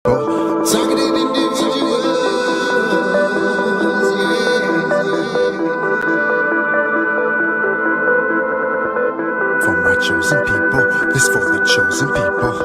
Targeted individuals, yeah. For my chosen people, this for the chosen people.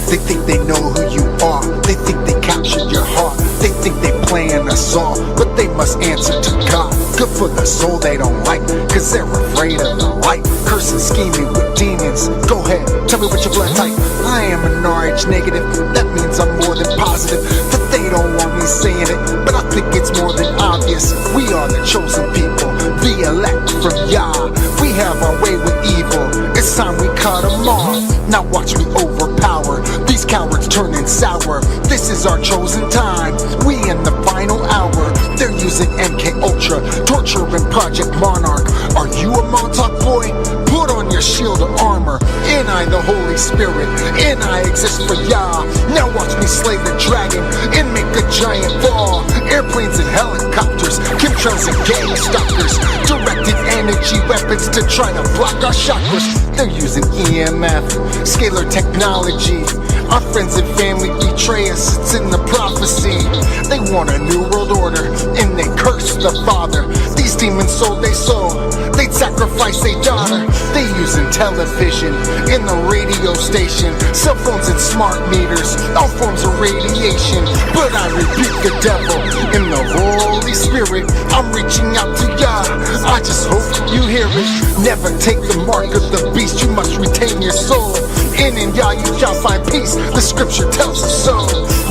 They think they know who you are. They think they captured your heart. They think they playing us all, but they must answer to God. Good for the soul they don't like, cause they're afraid of the light. Cursing, scheming with demons. Go ahead, tell me what your blood type. I am an RH negative. That means I'm more than positive that they don't want me saying it, but I think it's more than obvious. We are the chosen people, the elect from Yah. We have our way with evil. It's time we cut them off. Now watch me overpower these cowards turning sour. This is our chosen time. We in the final hour. They're using MK Ultra, torture and Project Monarch. Are you a Montauk boy? Put on your shield of armor. In I, the Holy Spirit. In I exist for Yah. Now watch me slay the dragon and make a giant ball. Airplanes and helicopters, chemtrails and game stalkers, directed energy weapons to try to block our chakras. They're using EMF, scalar technology. Our friends and family betray us, it's in the prophecy. They want a new world order, and they curse the Father. These demons sold their soul, they'd sacrifice their daughter. They using television and the radio station, cell phones and smart meters, all forms of radiation. But I rebuke the devil in the Holy Spirit. I'm reaching out to Yah, I just hope you hear it. Never take the mark of the beast, you must retain your soul. In Yah you shall find peace, the scripture tells us so.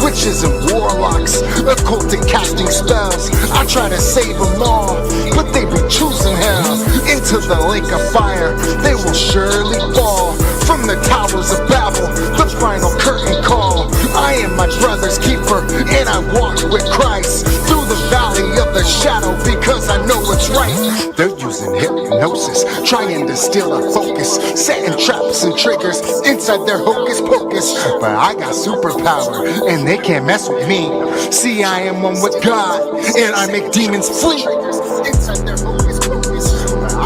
Witches and warlocks, occultic casting spells. I try to save them all, but they be choosing hell. Into the lake of fire, they will surely fall. From the towers of Babel, the final curtain call. I am my brother's keeper, and I walk with Christ through the valley of the shadow, because I know it's right. They're using hypnosis, trying to steal our focus, setting traps and triggers inside their hocus pocus. But I got superpower, and they can't mess with me. See, I am one with God, and I make demons flee. Inside their hocus pocus.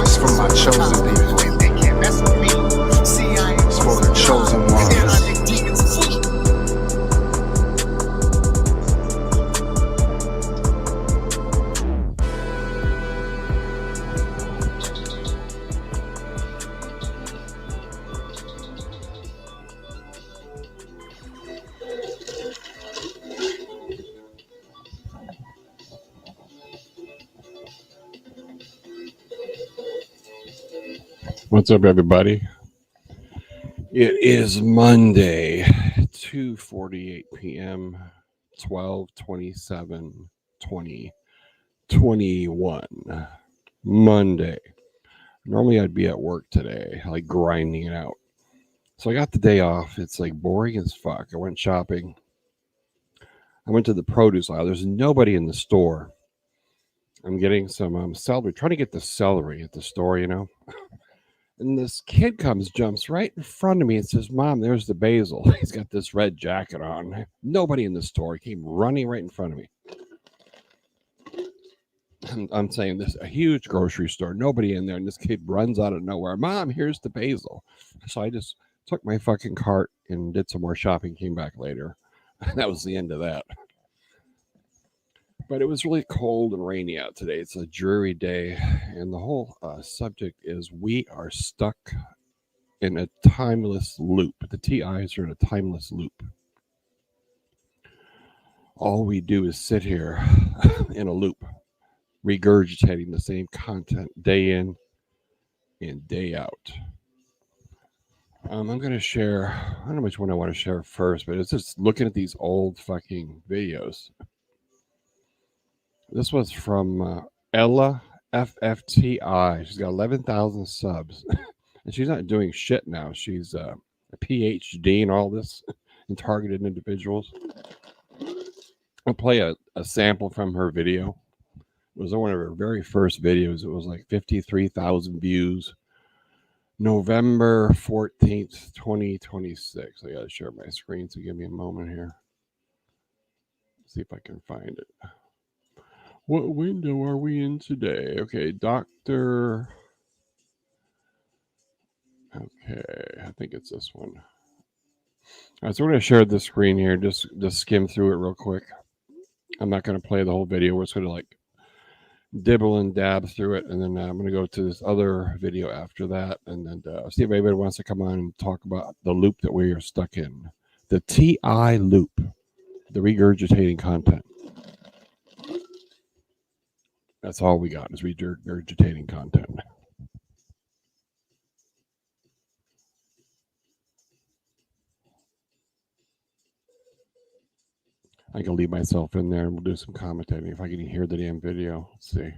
It's for my chosen people, and they can't mess with me. See, I am for the chosen ones, and I make demons flee. What's up, everybody? It is Monday, 2:48 p.m., 12/27/2021. Monday. Normally, I'd be at work today, like grinding it out. So I got the day off. It's like boring as fuck. I went shopping. I went to the produce aisle. There's nobody in the store. I'm getting some celery, trying to get the celery at the store, And this kid jumps right in front of me and says, "Mom, there's the basil." He's got this red jacket on. Nobody in the store. He came running right in front of me. And I'm saying this, a huge grocery store, nobody in there. And this kid runs out of nowhere. "Mom, here's the basil." So I just took my fucking cart and did some more shopping, came back later. That was the end of that. But it was really cold and rainy out today. It's a dreary day. And the whole subject is we are stuck in a timeless loop. The TIs are in a timeless loop. All we do is sit here in a loop, regurgitating the same content day in and day out. I'm going to share, I don't know which one I want to share first, but it's just looking at these old fucking videos. This was from Ella FFTI. She's got 11,000 subs. And she's not doing shit now. She's a PhD in all this in targeted individuals. I'll play a sample from her video. It was one of her very first videos. It was like 53,000 views. November 14th, 2026. I got to share my screen, so give me a moment here. See if I can find it. What window are we in today? Okay, Dr. Okay, I think it's this one. All right, so we're going to share this screen here. Just skim through it real quick. I'm not going to play the whole video. We're just going to like dibble and dab through it, and then I'm going to go to this other video after that, and then see if anybody wants to come on and talk about the loop that we are stuck in, the TI loop, the regurgitating content. That's all we got is regurgitating content. I can leave myself in there and we'll do some commentating if I can hear the damn video. Let's see.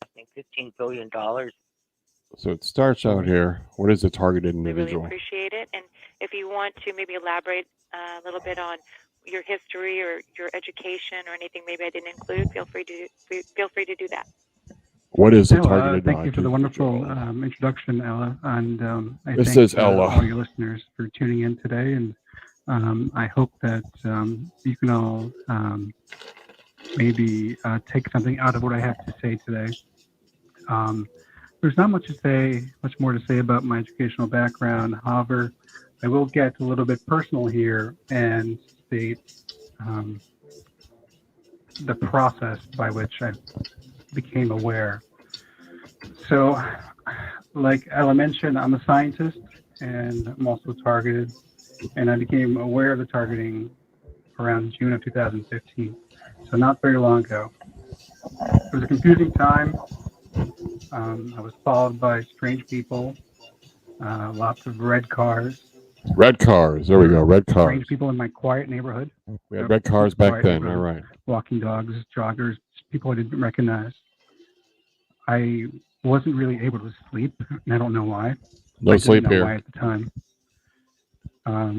I think $15 billion. So it starts out here. What is a targeted We really individual? appreciate it. And if you want to maybe elaborate a little bit on your history or your education or anything maybe I didn't include, feel free to do that. What is a No, targeted thank you for the wonderful individual? introduction, Ella. And I This thank is Ella. all your listeners for tuning in today. And I hope that you can all maybe take something out of what I have to say today. There's not much more to say about my educational background. However, I will get a little bit personal here and state the process by which I became aware. So, like Ella mentioned, I'm a scientist and I'm also targeted. And I became aware of the targeting around June of 2015. So not very long ago. It was a confusing time. I was followed by strange people, lots of red cars. Red cars. There we go. Red cars. Strange people in my quiet neighborhood. We had red cars back Quiet then. All neighborhood. right. Walking dogs, joggers, people I didn't recognize. I wasn't really able to sleep, and I don't know why. No I sleep didn't know why here. at the time.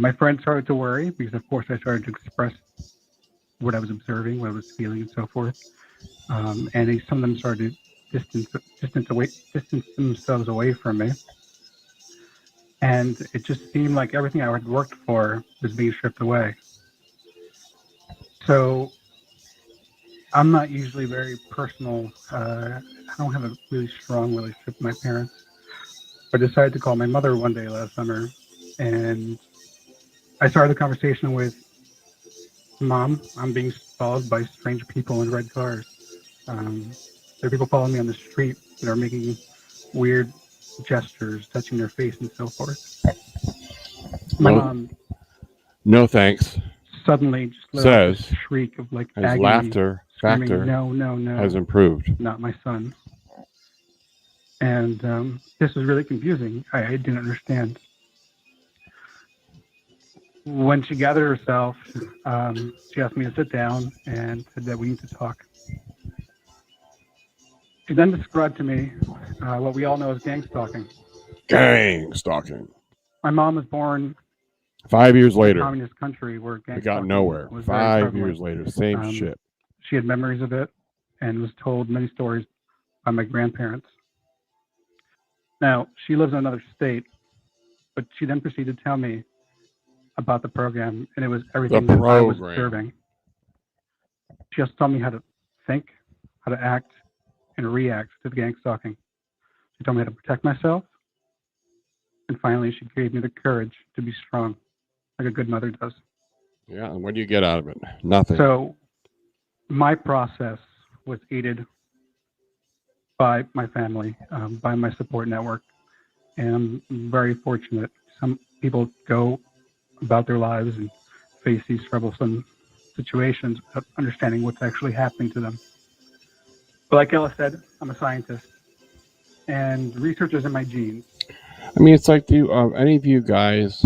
My friends started to worry because, of course, I started to express what I was observing, what I was feeling, and so forth. And some of them started to distance themselves away from me. And it just seemed like everything I had worked for was being stripped away. So I'm not usually very personal. I don't have a really strong relationship with my parents. I decided to call my mother one day last summer, and I started the conversation with, "Mom, I'm being followed by strange people in red cars. There are people following me on the street that are making weird gestures, touching their face and so forth." My No. mom No thanks. suddenly just let out Says this shriek of like his agony, laughter screaming, factor no, has improved. not my son. And this was really confusing. I didn't understand. When she gathered herself, she asked me to sit down and said that we need to talk. She then described to me what we all know as gang stalking. Gang stalking. My mom was born 5 years in a later, communist country where gang it got stalking nowhere. was very 5 prevalent. years later, same Um, shit. She had memories of it and was told many stories by my grandparents. Now, she lives in another state, but she then proceeded to tell me about the program, and it was everything that I was program. observing. She just taught me how to think, how to act, and react to the gang stalking. She told me how to protect myself, and finally, she gave me the courage to be strong, like a good mother does. Yeah, and what do you get out of it? Nothing. So my process was aided by my family, by my support network, and I'm very fortunate. Some people go about their lives and face these troublesome situations without understanding what's actually happening to them. But like Ella said, I'm a scientist, and research is in my genes. I mean, it's like, do any of you guys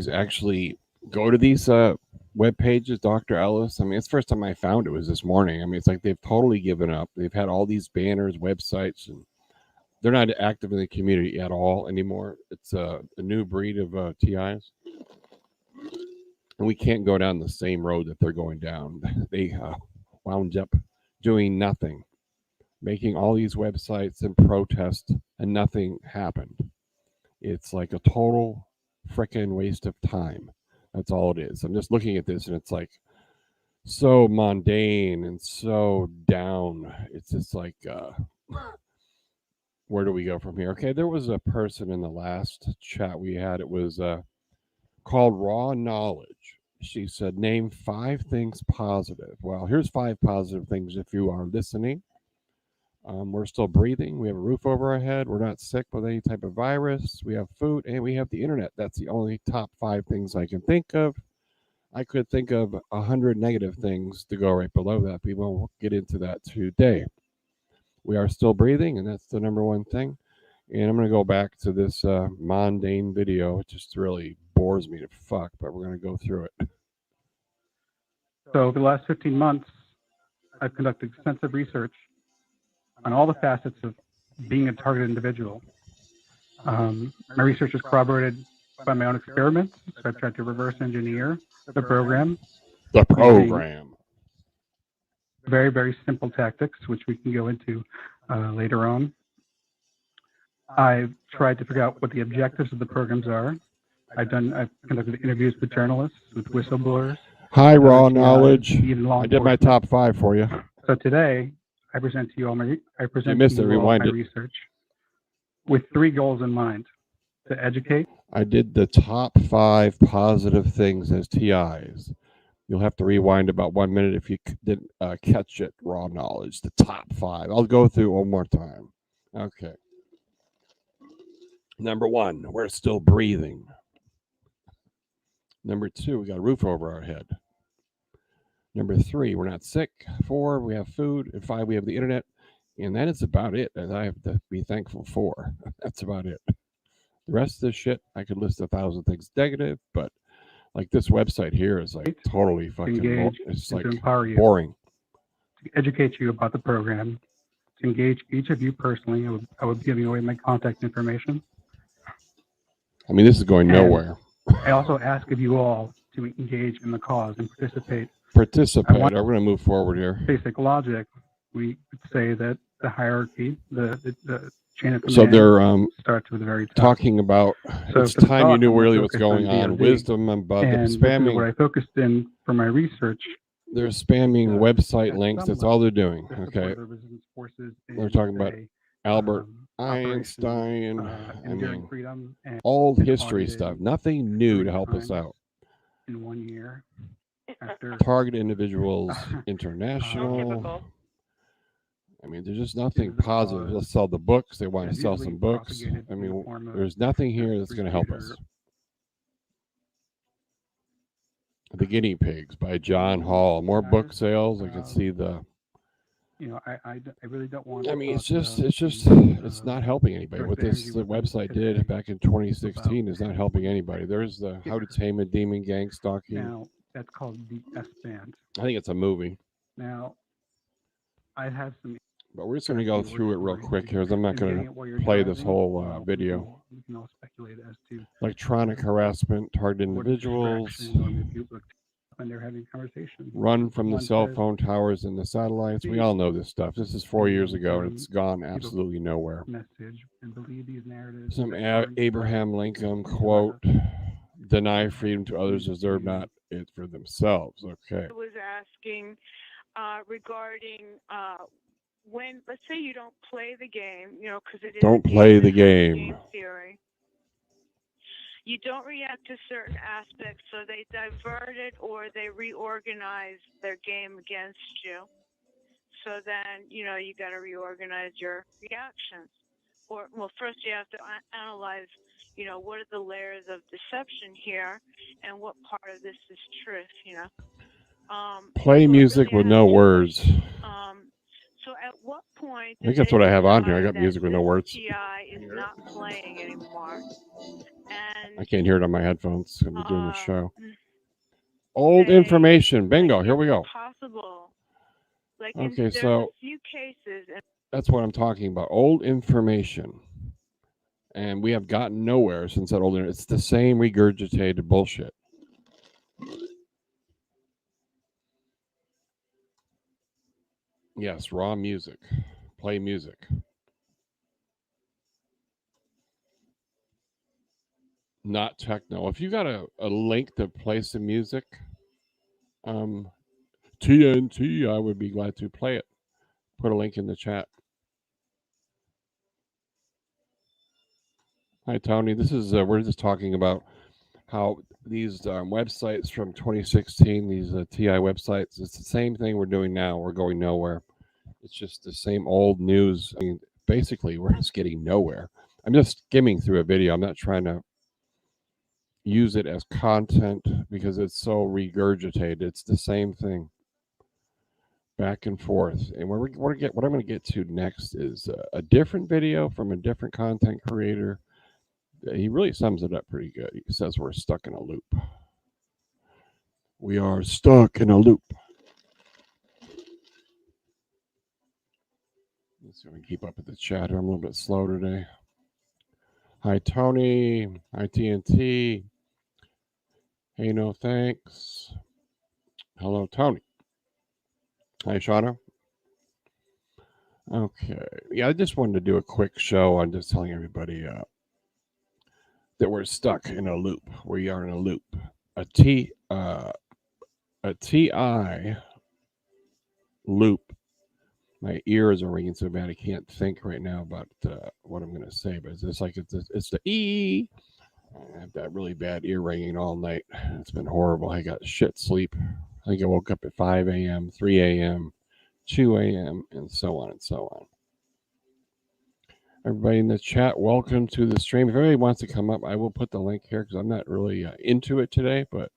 actually go to these web pages, Dr. Ellis? I mean, it's the first time I found it was this morning. I mean, it's like they've totally given up. They've had all these banners, websites, and they're not active in the community at all anymore. It's a new breed of TIs. And we can't go down the same road that they're going down. They wound up doing nothing, making all these websites and protests, and nothing happened. It's like a total freaking waste of time. That's all it is. I'm just looking at this and it's like so mundane and so down. It's just like where do we go from here? Okay, there was a person in the last chat we had. It was called Raw Knowledge. She said, name 5 things positive. Well, here's 5 positive things if you are listening. We're still breathing. We have a roof over our head. We're not sick with any type of virus. We have food and we have the internet. That's the only top 5 things I can think of. I could think of 100 negative things to go right below that. We won't get into that today. We are still breathing, and that's the number one thing. And I'm going to go back to this mundane video. It just really bores me to fuck, but we're going to go through it. So over the last 15 months, I've conducted extensive research on all the facets of being a targeted individual. My research is corroborated by my own experiments. So I've tried to reverse engineer the program. The program. Very, very simple tactics, which we can go into later on. I've tried to figure out what the objectives of the programs are. I've conducted interviews with journalists, with whistleblowers. Hi, Raw Knowledge. Even law I did my enforcement. top 5 for you. So today, I present to you all my missed it. Rewind it. research with 3 goals in mind: to educate. I did the top 5 positive things as TIs. You'll have to rewind about 1 minute if you didn't catch it, Raw Knowledge. The top 5. I'll go through one more time. Okay. Number 1, we're still breathing. Number 2, we got a roof over our head. Number 3, we're not sick. 4, we have food. And 5, we have the internet. And that is about it that I have to be thankful for. That's about it. The rest of this shit, I could list 1,000 things negative, but like this website here is like totally fucking Engage it's and like to empower you. boring. To educate you about the program, to engage each of you personally. I would be giving away my contact information. I mean, this is going And nowhere. I also ask of you all to engage in the cause and participate. Participate. I want- We're going to move forward here. Basic logic, we could say that the hierarchy, the chain of command, So they're starts with the very top. talking about So it's for the time you talk, knew I'm really gonna what's focus on going on. DoD. Wisdom about the And this is what spamming. I focused in for my research. They're spamming uh, website at links. some That's all they're doing. The support Okay. of the resistance forces They're in, talking about say, Albert Operation, Einstein. I Enduring mean, Freedom and old and history audited stuff. Nothing new to 3 help us times out. in 1 year after Target Individuals How International. typical. I mean, there's just nothing is the positive. cause. Let's sell the books. They want to It's sell usually some books. propagated I in the mean, form of there's nothing here that's going to help us. The Guinea Pigs by John Hall. More book sales. I can see the. You know, I really don't want. I to mean, it's talk just about it's the, not helping anybody. What direct this energy the weapons website today did back in 2016 is not helping about- anybody. There's the How to Tame a Demon Gang Stalking. Now that's called the S-band. I think it's a movie, Now, I have some. but we're just going to go through it real quick here. I'm not going to play this whole video. We can all speculate as to Electronic harassment, targeted what individuals. distraction or if you look when they're having conversations. Run from the One cell says, phone towers and the satellites. We all know this stuff. This is 4 years ago, and it's gone absolutely nowhere. Message and believe these narratives. Some that are Abraham Lincoln quote: "Deny freedom to others, deserve not it for themselves." Okay. Was asking regarding when, let's say you don't play the game, you know, because it is Don't a game play that the has game. theory. You don't react to certain aspects, so they divert it or they reorganize their game against you. So then, you know, you got to reorganize your reactions. Or, well, first you have to analyze, you know, what are the layers of deception here, and what part of this is truth, you know. Play so it music really with has no to- words. So at what point? I think do that's they what I have on here. I decide got music with no that words. this TI is not playing anymore, and I can't hear it on my headphones. I'm doing the show. Old they- information. Bingo. Here we go. Possible. Like Okay, there's so- a few cases, and That's what I'm talking about. Old information. And we have gotten nowhere since that old. It's the same regurgitated bullshit. Yes, raw music. Play music. Not techno. If you got a link to play some music, TNT, I would be glad to play it. Put a link in the chat. Hi, Tony. This is we're just talking about how these websites from 2016, these TI websites, it's the same thing we're doing now. We're going nowhere. It's just the same old news. I mean, basically, we're just getting nowhere. I'm just skimming through a video. I'm not trying to use it as content because it's so regurgitated. It's the same thing, back and forth. And what I'm going to get to next is a different video from a different content creator. He really sums it up pretty good. He says we're stuck in a loop. We are stuck in a loop. Let's see if we can keep up with the chat. I'm a little bit slow today. Hi, Tony. Hi, TNT. Hey, no thanks. Hello, Tony. Hi, Shauna. Okay. Yeah, I just wanted to do a quick show on just telling everybody that we're stuck in a loop. We are in a loop. A TI loop. My ears are ringing so bad I can't think right now about what I'm going to say, but it's just like it's the E. I have that really bad ear ringing all night. It's been horrible. I got shit sleep. I think I woke up at 5 a.m., 3 a.m., 2 a.m., and so on and so on. Everybody in the chat, welcome to the stream. If anybody wants to come up, I will put the link here because I'm not really into it today, but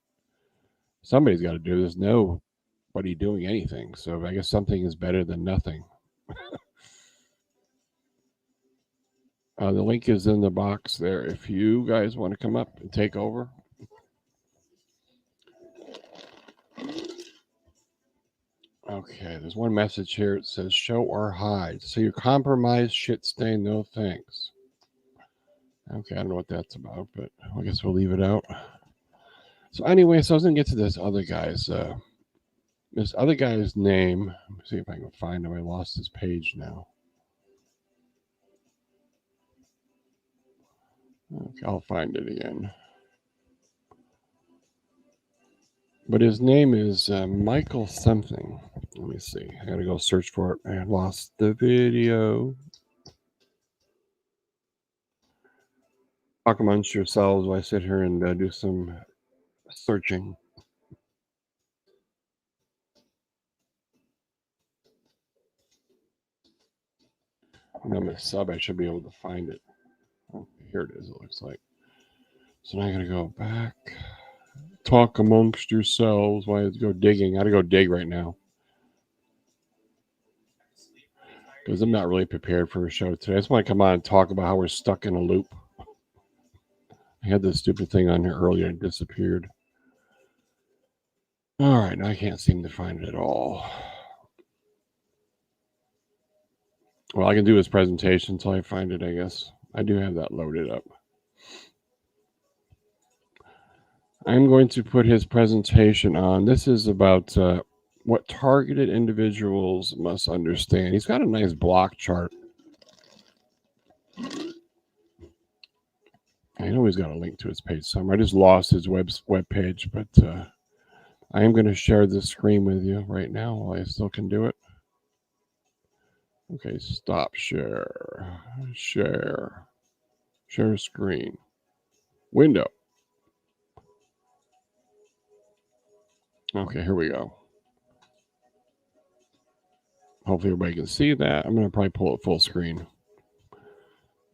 somebody's got to do this. Nobody doing anything. So I guess something is better than nothing. The link is in the box there if you guys want to come up and take over. Okay, there's one message here. It says, show or hide. So you compromise, shit stain, no thanks. Okay, I don't know what that's about, but I guess we'll leave it out. So anyway, so I was going to get to this other guy's name. Let me see if I can find him. I lost his page now. Okay, I'll find it again. But his name is Michael something. Let me see. I got to go search for it. I lost the video. Talk amongst yourselves while I sit here and do some searching. When I'm a sub, I should be able to find it. Oh, here it is, it looks like. So now I got to go back. Talk amongst yourselves while I go digging. I got to go dig right now. Because I'm not really prepared for a show today. I just want to come on and talk about how we're stuck in a loop. I had this stupid thing on here earlier and disappeared. All right, now I can't seem to find it at all. Well, I can do his presentation until I find it, I guess. I do have that loaded up. I'm going to put his presentation on. This is about what targeted individuals must understand. He's got a nice block chart. I know he's got a link to his page somewhere. I just lost his web page, but I am going to share this screen with you right now while I still can do it. Okay, stop share. Share screen. Window. Okay, here we go. Hopefully everybody can see that. I'm going to probably pull it full screen.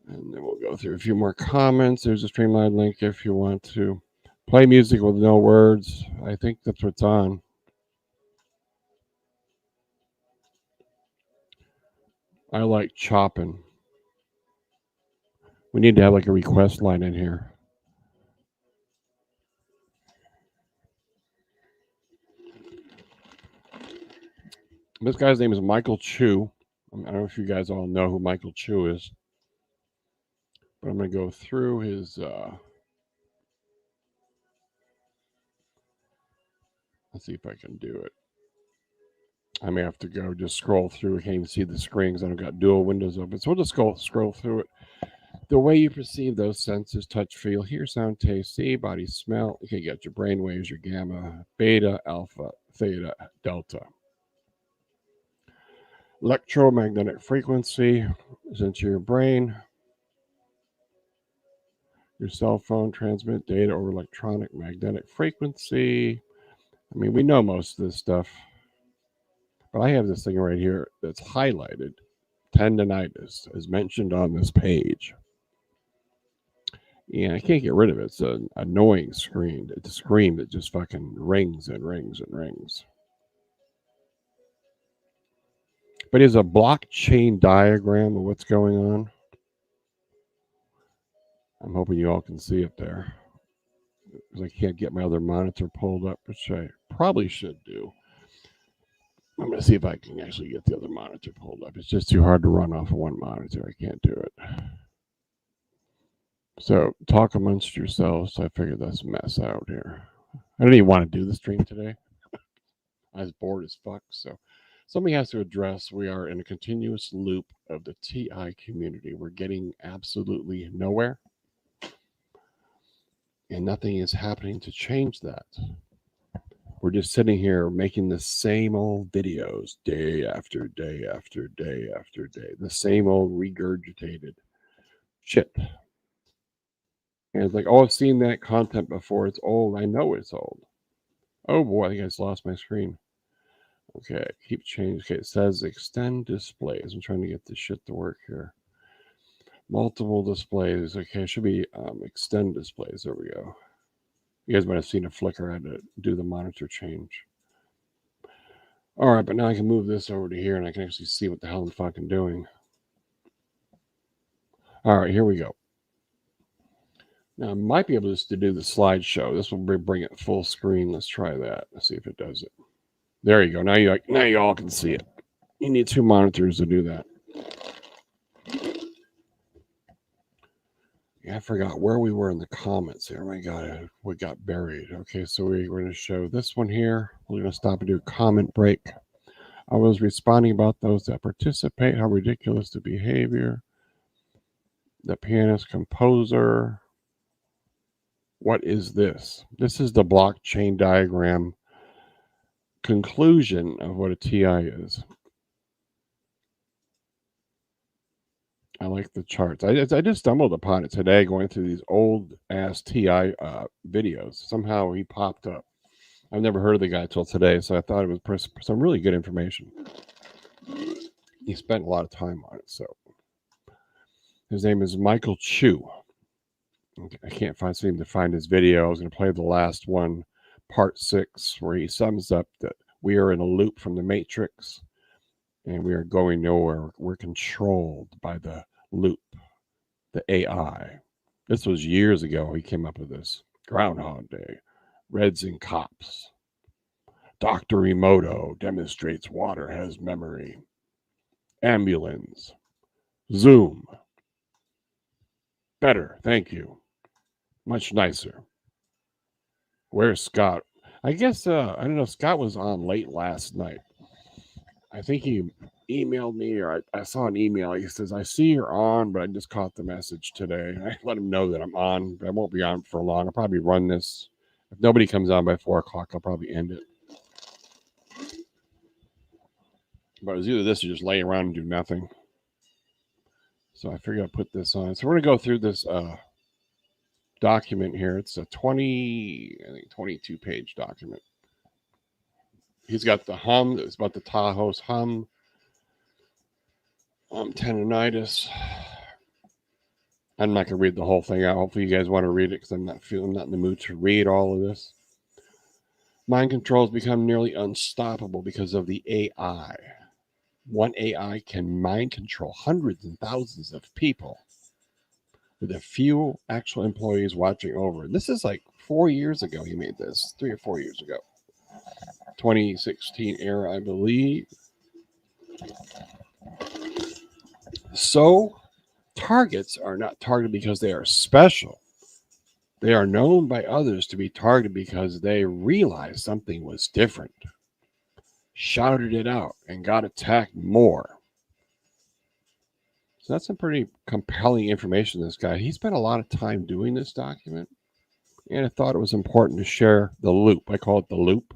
And then we'll go through a few more comments. There's a Streamline link if you want to play music with no words. I think that's what's on. I like chopping. We need to have like a request line in here. This guy's name is Michael Chu. I don't know if you guys all know who Michael Chu is. But I'm going to go through his... let's see if I can do it. I may have to go just scroll through. I can't even see the screen because I don't got dual windows open. So we'll just scroll through it. The way you perceive those senses, touch, feel, hear, sound, taste, see, body, smell. You can get your brain waves, your gamma, beta, alpha, theta, delta. Electromagnetic frequency is into your brain. Your cell phone transmit data over electronic magnetic frequency. I mean, we know most of this stuff. But I have this thing right here that's highlighted. Tendinitis is mentioned on this page. And I can't get rid of it. It's an annoying screen. It's a screen that just fucking rings and rings and rings. But here's a blockchain diagram of what's going on. I'm hoping you all can see it there. Because I can't get my other monitor pulled up, which I probably should do. I'm going to see if I can actually get the other monitor pulled up. It's just too hard to run off of one monitor. I can't do it. So talk amongst yourselves. I figured that's a mess out here. I don't even want to do the stream today. I was bored as fuck. So somebody has to address we are in a continuous loop of the TI community. We're getting absolutely nowhere. And nothing is happening to change that. We're just sitting here making the same old videos day after day after day after day. The same old regurgitated shit. And it's like, oh, I've seen that content before. It's old. I know it's old. Oh boy, I think I just lost my screen. Okay, keep changing. Okay, it says extend displays. I'm trying to get this shit to work here. Multiple displays. Okay, it should be extend displays. There we go. You guys might have seen a flicker. I had to do the monitor change. All right, but now I can move this over to here and I can actually see what the hell I'm fucking doing. All right, here we go. Now I might be able just to do the slideshow. This will bring it full screen. Let's try that. Let's see if it does it. There you go. Now you all can see it. You need two monitors to do that. Yeah, I forgot where we were in the comments here. Oh my God, we got buried. Okay, so we're going to show this one here. We're going to stop and do a comment break. I was responding about those that participate. How ridiculous the behavior. The pianist composer. What is this? This is the blockchain diagram conclusion of what a TI is. I like the charts. I just stumbled upon it today going through these old ass TI videos. Somehow he popped up. I've never heard of the guy till today, so I thought it was some really good information. He spent a lot of time on it. So his name is Michael Chu. I can't seem to find his video. I was going to play the last one, part 6, where he sums up that we are in a loop from the Matrix. And we are going nowhere. We're controlled by the loop, the AI. This was years ago. He came up with this. Groundhog Day, Reds and Cops. Dr. Emoto demonstrates water has memory. Ambulance. Zoom. Better, thank you. Much nicer. Where's Scott? I guess, I don't know, Scott was on late last night. I think he emailed me, or I saw an email. He says, I see you're on, but I just caught the message today. I let him know that I'm on, but I won't be on for long. I'll probably run this. If nobody comes on by 4 o'clock, I'll probably end it. But it was either this or just lay around and do nothing. So I figured I'd put this on. So we're going to go through this document here. It's a 22-page document. He's got the hum. It's about the Tahoe's hum. Tendinitis. I'm not going to read the whole thing out. Hopefully you guys want to read it because I'm not in the mood to read all of this. Mind control has become nearly unstoppable because of the AI. One AI can mind control hundreds and thousands of people with a few actual employees watching over. This is like 4 years ago he made this. 3 or 4 years ago. 2016 era, I believe. So, targets are not targeted because they are special. They are known by others to be targeted because they realized something was different, shouted it out, and got attacked more. So that's some pretty compelling information, this guy. He spent a lot of time doing this document, and I thought it was important to share the loop. I call it the loop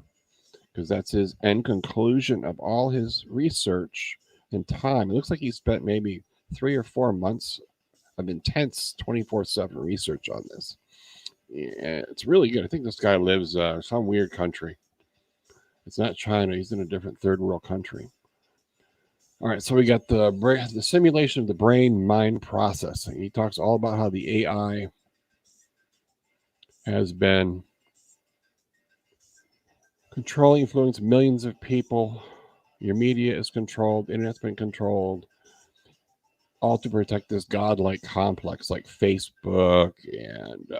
because that's his end conclusion of all his research and time. It looks like he spent maybe 3 or 4 months of intense 24/7 research on this. Yeah, it's really good. I think this guy lives some weird country. It's not China. He's in a different third world country. All right, so we got the simulation of the brain mind processing. He talks all about how the AI has been controlling, influencing millions of people. Your media is controlled. The internet's been controlled. All to protect this godlike complex like Facebook and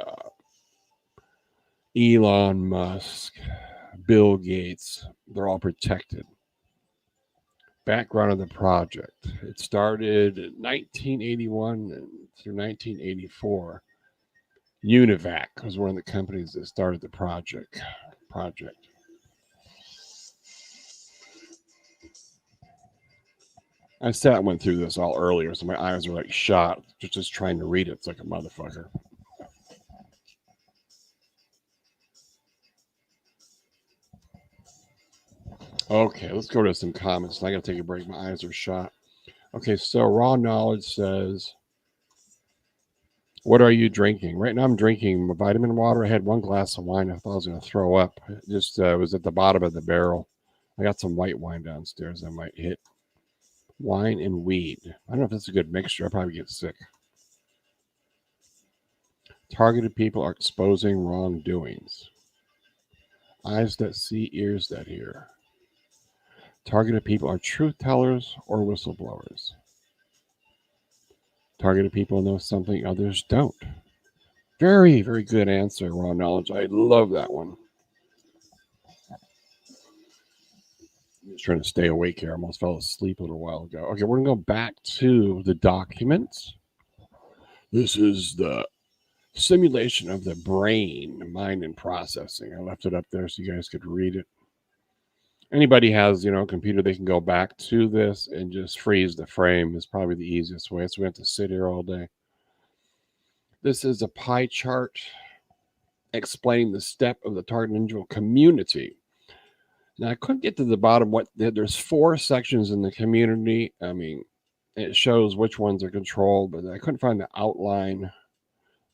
Elon Musk, Bill Gates. They're all protected. Background of the project. It started in 1981 and through 1984. Univac was one of the companies that started the project. I went through this all earlier, so my eyes are like shot just trying to read it. It's like a motherfucker. Okay, let's go to some comments. I got to take a break. My eyes are shot. Okay, so Raw Knowledge says, what are you drinking? Right now I'm drinking vitamin water. I had one glass of wine. I thought I was going to throw up. It just was at the bottom of the barrel. I got some white wine downstairs I might hit. Wine and weed. I don't know if that's a good mixture. I'll probably get sick. Targeted people are exposing wrongdoings. Eyes that see, ears that hear. Targeted people are truth tellers or whistleblowers. Targeted people know something others don't. Very, very good answer, Raw Knowledge. I love that one. I'm just trying to stay awake here. I almost fell asleep a little while ago. Okay, we're going to go back to the documents. This is the simulation of the brain, mind, and processing. I left it up there so you guys could read it. Anybody has, a computer, they can go back to this and just freeze the frame is probably the easiest way. So we have to sit here all day. This is a pie chart explaining the step of the target individual community. Now, I couldn't get to the bottom. There's 4 sections in the community. I mean, it shows which ones are controlled, but I couldn't find the outline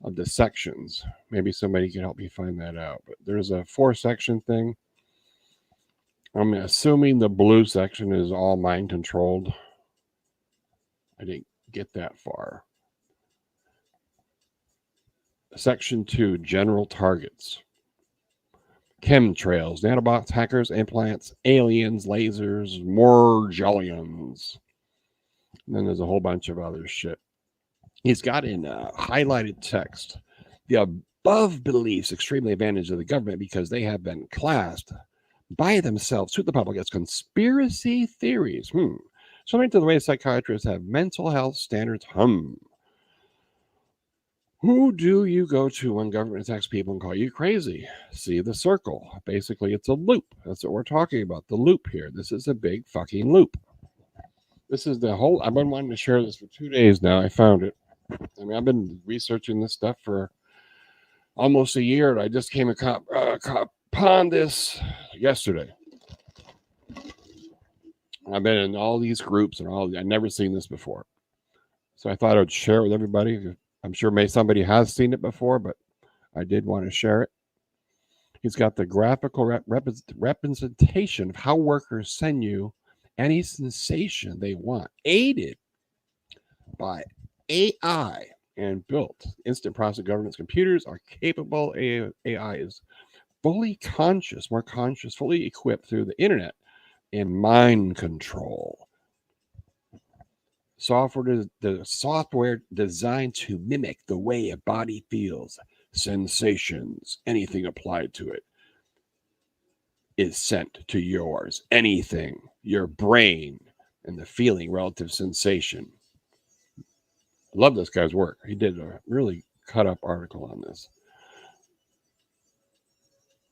of the sections. Maybe somebody can help me find that out. But there's a 4-section thing. I'm assuming the blue section is all mind controlled. I didn't get that far. Section 2, general targets. Chemtrails, nanobots, hackers, implants, aliens, lasers, Morgellons. And then there's a whole bunch of other shit. He's got in highlighted text, the above beliefs extremely advantage of the government because they have been classed by themselves to the public as conspiracy theories. Similar to the way psychiatrists have mental health standards. Who do you go to when government attacks people and call you crazy? See the circle. Basically, it's a loop. That's what we're talking about. The loop here. This is a big fucking loop. This is the whole... I've been wanting to share this for 2 days now. I found it. I mean, I've been researching this stuff for almost a year, and I just came upon this yesterday. I've been in all these groups and I've never seen this before. So I thought I would share it with everybody. I'm sure somebody has seen it before, but I did want to share it. He's got the graphical representation of how workers send you any sensation they want, aided by AI and built. Instant process governance computers are capable. AI is fully conscious, more conscious, fully equipped through the internet and mind control. The software designed to mimic the way a body feels, sensations, anything applied to it is sent to yours. Anything, your brain, and the feeling relative sensation. I love this guy's work. He did a really cut up article on this.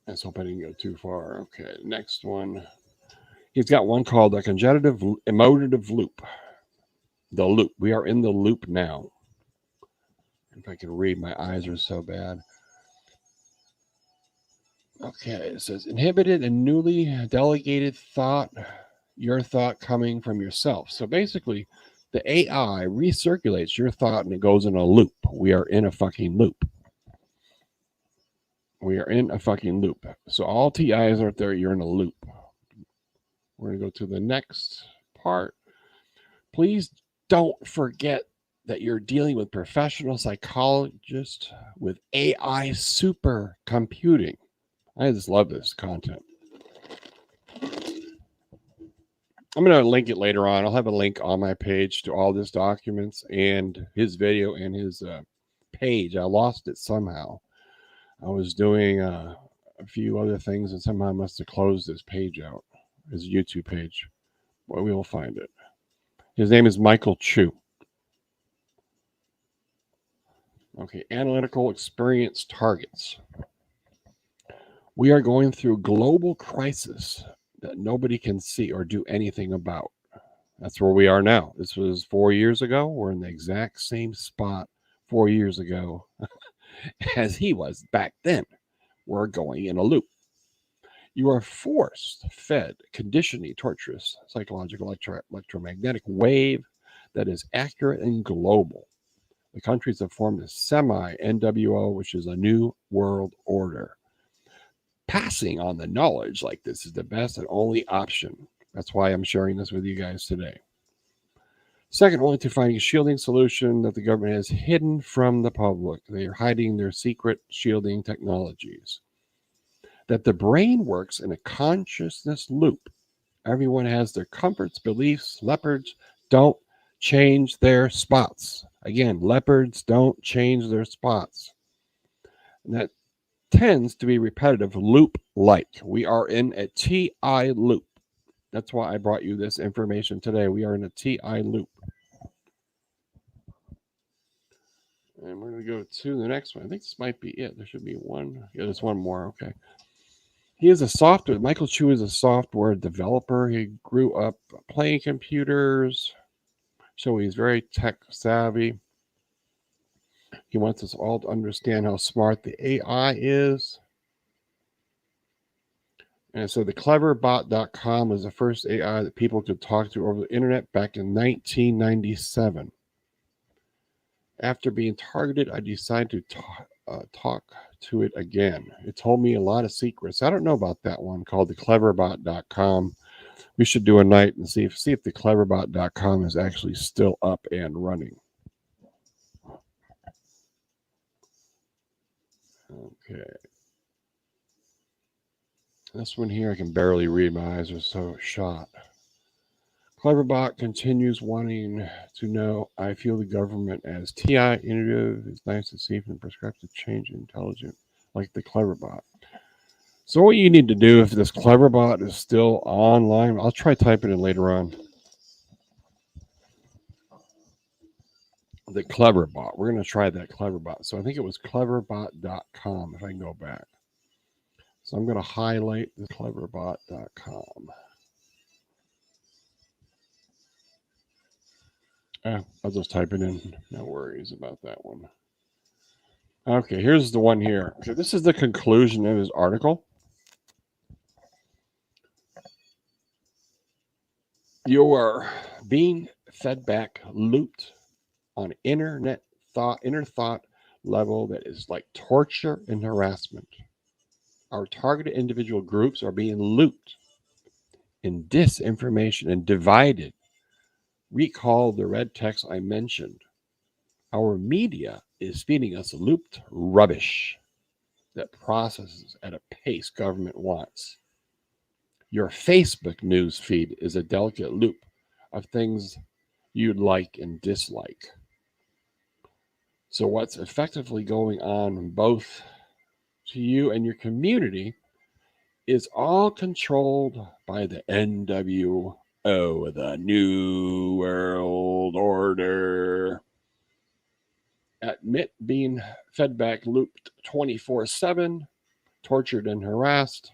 Let's hope I didn't go too far. Okay, next one. He's got one called the cognitive emotive loop. The loop. We are in the loop now. If I can read, my eyes are so bad. Okay, it says inhibited and newly delegated thought, your thought coming from yourself. So basically, The AI recirculates your thought and it goes in a loop. We are in a fucking loop. We are in a fucking loop. So all TIs out there, you're in a loop. We're going to go to the next part. Please don't forget that you're dealing with professional psychologists with AI supercomputing. I just love this content. I'm going to link it later on. I'll have a link on my page to all these documents and his video and his page. I lost it somehow. I was doing a few other things and somehow I must have closed this page out, his YouTube page. Well, we will find it. His name is Michael Chu. Okay, analytical experience targets. We are going through global crisis that nobody can see or do anything about. That's where we are now. This was 4 years ago. We're in the exact same spot 4 years ago as he was back then. We're going in a loop. You are forced, fed, conditioning, torturous, psychological, electromagnetic wave that is accurate and global. The countries have formed a semi-NWO, which is a new world order. Passing on the knowledge like this is the best and only option. That's why I'm sharing this with you guys today. Second only to finding a shielding solution that the government has hidden from the public. They are hiding their secret shielding technologies. That the brain works in a consciousness loop. Everyone has their comforts, beliefs. Leopards don't change their spots. Again, leopards don't change their spots. And that tends to be repetitive, loop-like. We are in a TI loop. That's why I brought you this information today. We are in a TI loop. And we're going to go to the next one. I think this might be it. There should be one. Yeah, there's one more. Okay. He is a software. Michael Chu is a software developer. He grew up playing computers. So he's very tech savvy. He wants us all to understand how smart the AI is. And so the cleverbot.com was the first AI that people could talk to over the internet back in 1997. After being targeted, I decided to talk to it again. It told me a lot of secrets. I don't know about that one called the cleverbot.com. We should do a night and see if the cleverbot.com is actually still up and running. Okay. This one here, I can barely read. My eyes are so shot. Cleverbot continues wanting to know, I feel the government as TI innovative. It's nice to see from perspective change intelligent like the Cleverbot. So what you need to do if this Cleverbot is still online, I'll try typing it later on. The Cleverbot. We're going to try that Cleverbot. So I think it was cleverbot.com if I can go back. So I'm going to highlight the cleverbot.com. I'll just type it in. No worries about that one. Okay, here's the one here. Okay, this is the conclusion of his article. You are being fed back, looped on inner thought level that is like torture and harassment. Our targeted individual groups are being looped in disinformation and divided. Recall the red text I mentioned. Our media is feeding us looped rubbish that processes at a pace government wants. Your Facebook news feed is a delicate loop of things you'd like and dislike. So what's effectively going on both to you and your community is all controlled by the NWO, the New World Order. Admit being fed back, looped 24/7, tortured and harassed.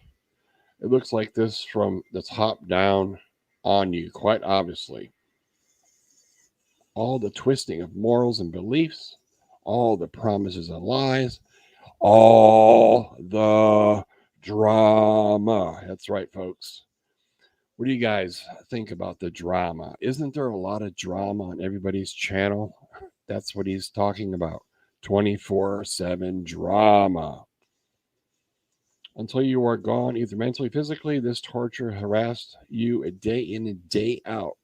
It looks like this from the top down on you, quite obviously. All the twisting of morals and beliefs, all the promises and lies, all the drama. That's right, folks. What do you guys think about the drama? Isn't there a lot of drama on everybody's channel? That's what he's talking about. 24/7 drama. Until you are gone, either mentally, physically, this torture harassed you a day in and day out.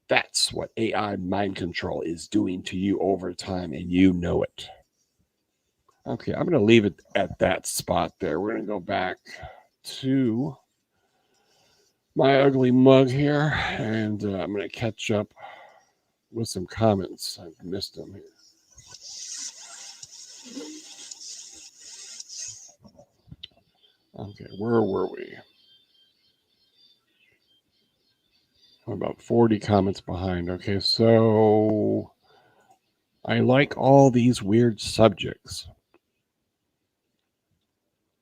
That's what AI mind control is doing to you over time, and you know it. Okay, I'm going to leave it at that spot there. We're going to go back to my ugly mug here, and I'm going to catch up with some comments. I've missed them here. Okay, where were we? I'm about 40 comments behind. Okay, so I like all these weird subjects.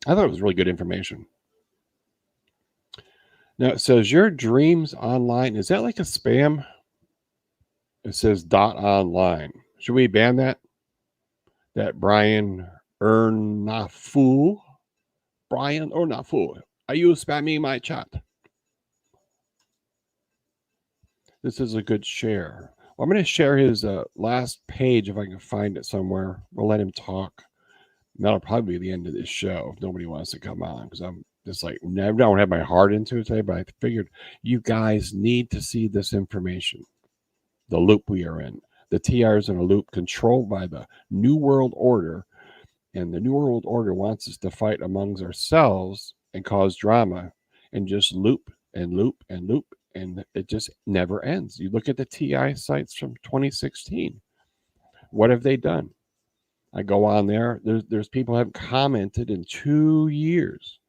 I thought it was really good information. Now it says your dreams online. Is that like a spam? It says .online. Should we ban that? That Brian Ernafu. Brian Ernafu. Are you spamming my chat? This is a good share. Well, I'm going to share his last page if I can find it somewhere. We'll let him talk. That'll probably be the end of this show if nobody wants to come on, because I'm just like, I don't have my heart into it today, but I figured you guys need to see this information. The loop we are in. The TR is in a loop controlled by the New World Order, and the New World Order wants us to fight amongst ourselves and cause drama and just loop and loop and loop, and it just never ends. You look at the TI sites from 2016. What have they done? I go on there. There's people who haven't commented in 2 years.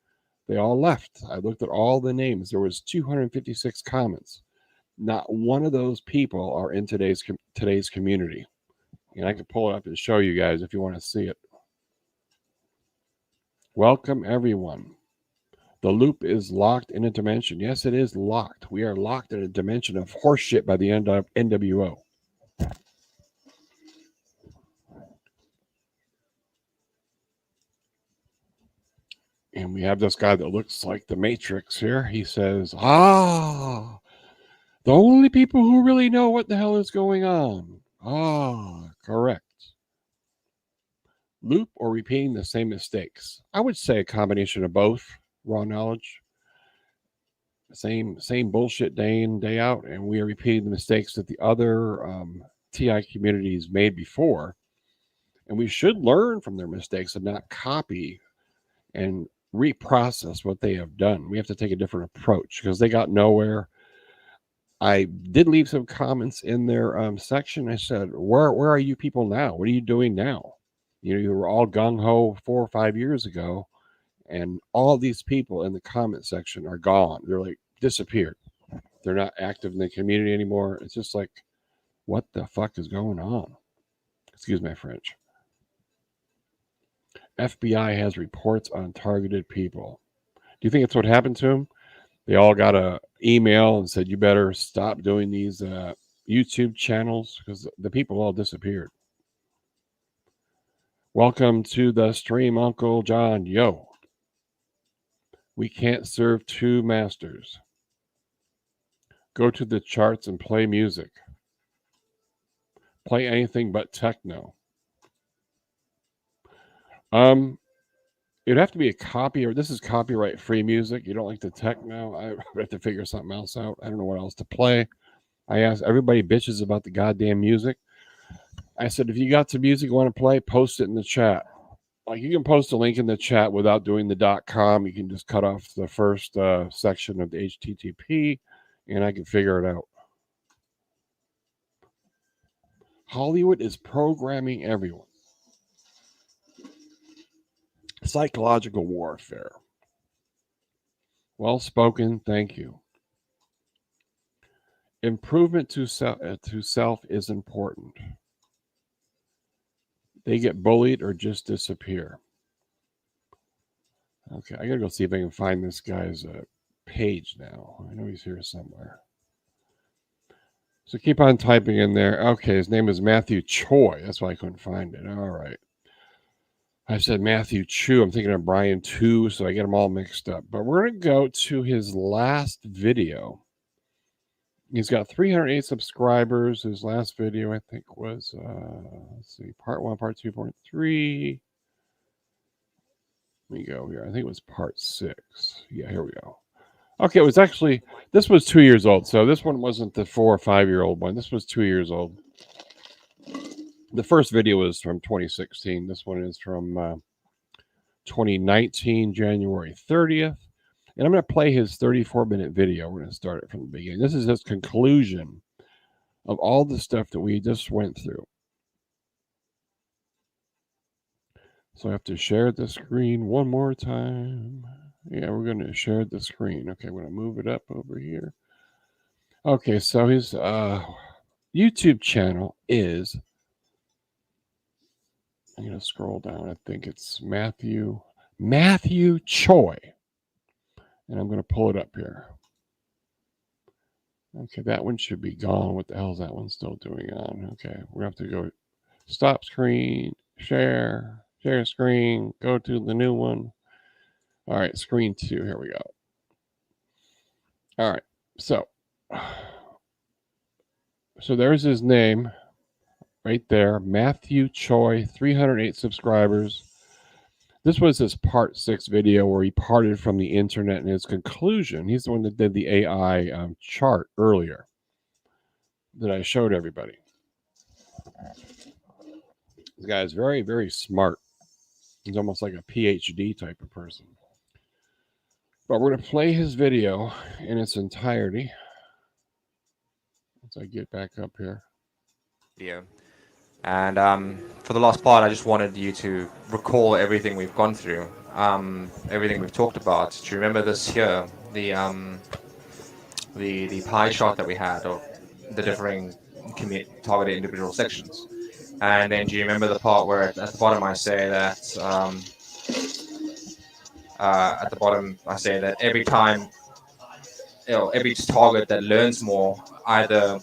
They all left. I looked at all the names. There was 256 comments. Not one of those people are in today's community. And I can pull it up and show you guys if you want to see it. Welcome, everyone. The loop is locked in a dimension. Yes, it is locked. We are locked in a dimension of horseshit by the end of NWO. And we have this guy that looks like the Matrix here. He says, the only people who really know what the hell is going on. Correct. Loop or repeating the same mistakes? I would say a combination of both. Raw knowledge. Same bullshit day in, day out. And we are repeating the mistakes that the other TI communities made before. And we should learn from their mistakes and not copy and reprocess what they have done. We have to take a different approach because they got nowhere. I did leave some comments in their section. I said, where are you people now? What are you doing now? You were all gung-ho 4 or 5 years ago, and all these people in the comment section are gone. They're like disappeared. They're not active in the community anymore. It's just like, what the fuck is going on? Excuse my French. FBI has reports on targeted people. Do you think it's what happened to them? They all got an email and said, you better stop doing these YouTube channels because the people all disappeared. Welcome to the stream, Uncle John. Yo. We can't serve two masters. Go to the charts and play music. Play anything but techno. It'd have to be a copy, or this is copyright free music. You don't like the techno? I have to figure something else out. I don't know what else to play. I asked everybody bitches about the goddamn music. I said, if you got some music you want to play, post it in the chat. Like, you can post a link in the chat without doing the .com. You can just cut off the first section of the HTTP, and I can figure it out. Hollywood is programming everyone. Psychological warfare. Well spoken, thank you. Improvement to self is important. They get bullied or just disappear. Okay, I gotta go see if I can find this guy's page now. I know he's here somewhere. So keep on typing in there. Okay, his name is Matthew Choi. That's why I couldn't find it. All right. I said Matthew Chu. I'm thinking of Brian Tu, so I get them all mixed up. But we're going to go to his last video. He's got 308 subscribers. His last video, I think, was, let's see, part 1, part 2, part 3. Let me go here. I think it was part 6. Yeah, here we go. Okay, it was actually, this was 2 years old. So this one wasn't the 4 or 5 year old one. This was 2 years old. The first video was from 2016. This one is from 2019, January 30th. And I'm going to play his 34-minute video. We're going to start it from the beginning. This is his conclusion of all the stuff that we just went through. So I have to share the screen one more time. Yeah, we're going to share the screen. Okay, we're going to move it up over here. Okay, so his YouTube channel is, I'm going to scroll down. I think it's Matthew Choi. And I'm going to pull it up here. Okay, that one should be gone. What the hell is that one still doing on? Okay, we have to go stop screen, share screen, go to the new one. All right, screen 2. Here we go. All right, so there's his name right there, Matthew Choi, 308 subscribers. This was his part 6 video where he parted from the internet and his conclusion. He's the one that did the AI chart earlier that I showed everybody. This guy is very, very smart. He's almost like a PhD type of person. But we're going to play his video in its entirety. Once I get back up here. Video. And for the last part, I just wanted you to recall everything we've gone through, everything we've talked about. Do you remember this here, the pie chart that we had of the differing targeted individual sections? And then do you remember the part where at the bottom I say that every time, every target that learns more either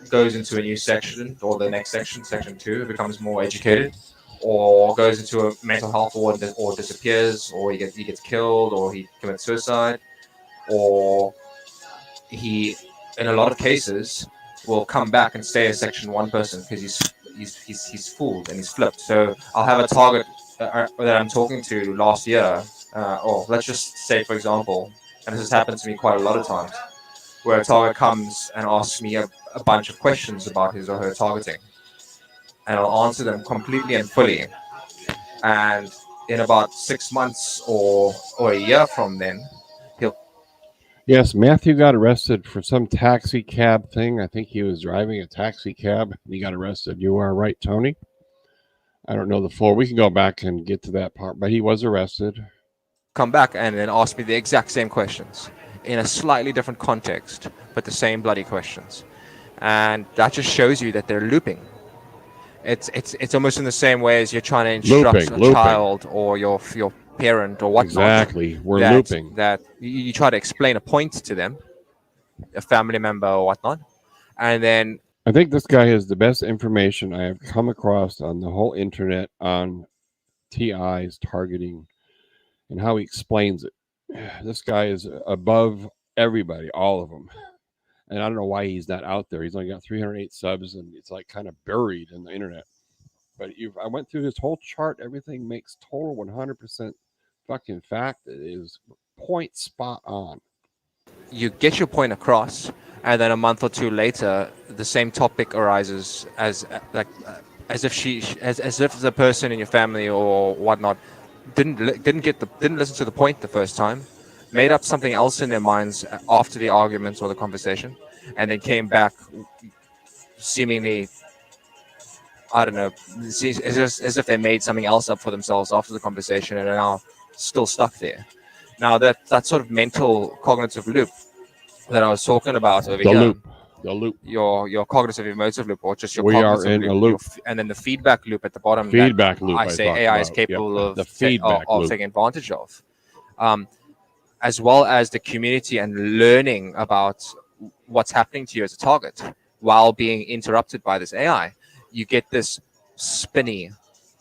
goes into a new section, or the next section, section 2, becomes more educated, or goes into a mental health ward or disappears, or he gets killed, or he commits suicide, or he, in a lot of cases, will come back and stay a section 1 person because he's fooled and he's flipped. So I'll have a target that I'm talking to last year, or let's just say, for example, and this has happened to me quite a lot of times, where a target comes and asks me a bunch of questions about his or her targeting, and I'll answer them completely and fully. And in about 6 months or a year from then, Yes, Matthew got arrested for some taxi cab thing. I think he was driving a taxi cab and he got arrested. You are right, Tony. I don't know the full. We can go back and get to that part, but he was arrested. come back and then ask me the exact same questions in a slightly different context, but the same bloody questions. And that just shows you that they're looping. It's almost in the same way as you're trying to instruct a child or your parent or whatnot. Exactly, we're looping. That you try to explain a point to them, a family member or whatnot, and then I think this guy has the best information I have come across on the whole internet on TI's targeting and how he explains it. This guy is above everybody, all of them. And I don't know why he's not out there. He's only got 308 subs and it's like kind of buried in the internet. But I went through his whole chart. Everything makes total 100% fucking fact. It is point spot on. You get your point across, and then a month or two later, the same topic arises as if the person in your family or whatnot didn't listen to the point the first time, made up something else in their minds after the argument or the conversation, and then came back seemingly, I don't know, as if they made something else up for themselves after the conversation and are now still stuck there. Now that sort of mental cognitive loop that I was talking about over here, the loop, your cognitive emotive loop, or just your we cognitive are in loop, a loop, and then the feedback loop at the bottom. Feedback loop. I say AI is capable of the feedback loop. taking advantage of, as well as the community and learning about what's happening to you as a target while being interrupted by this AI. You get this spinny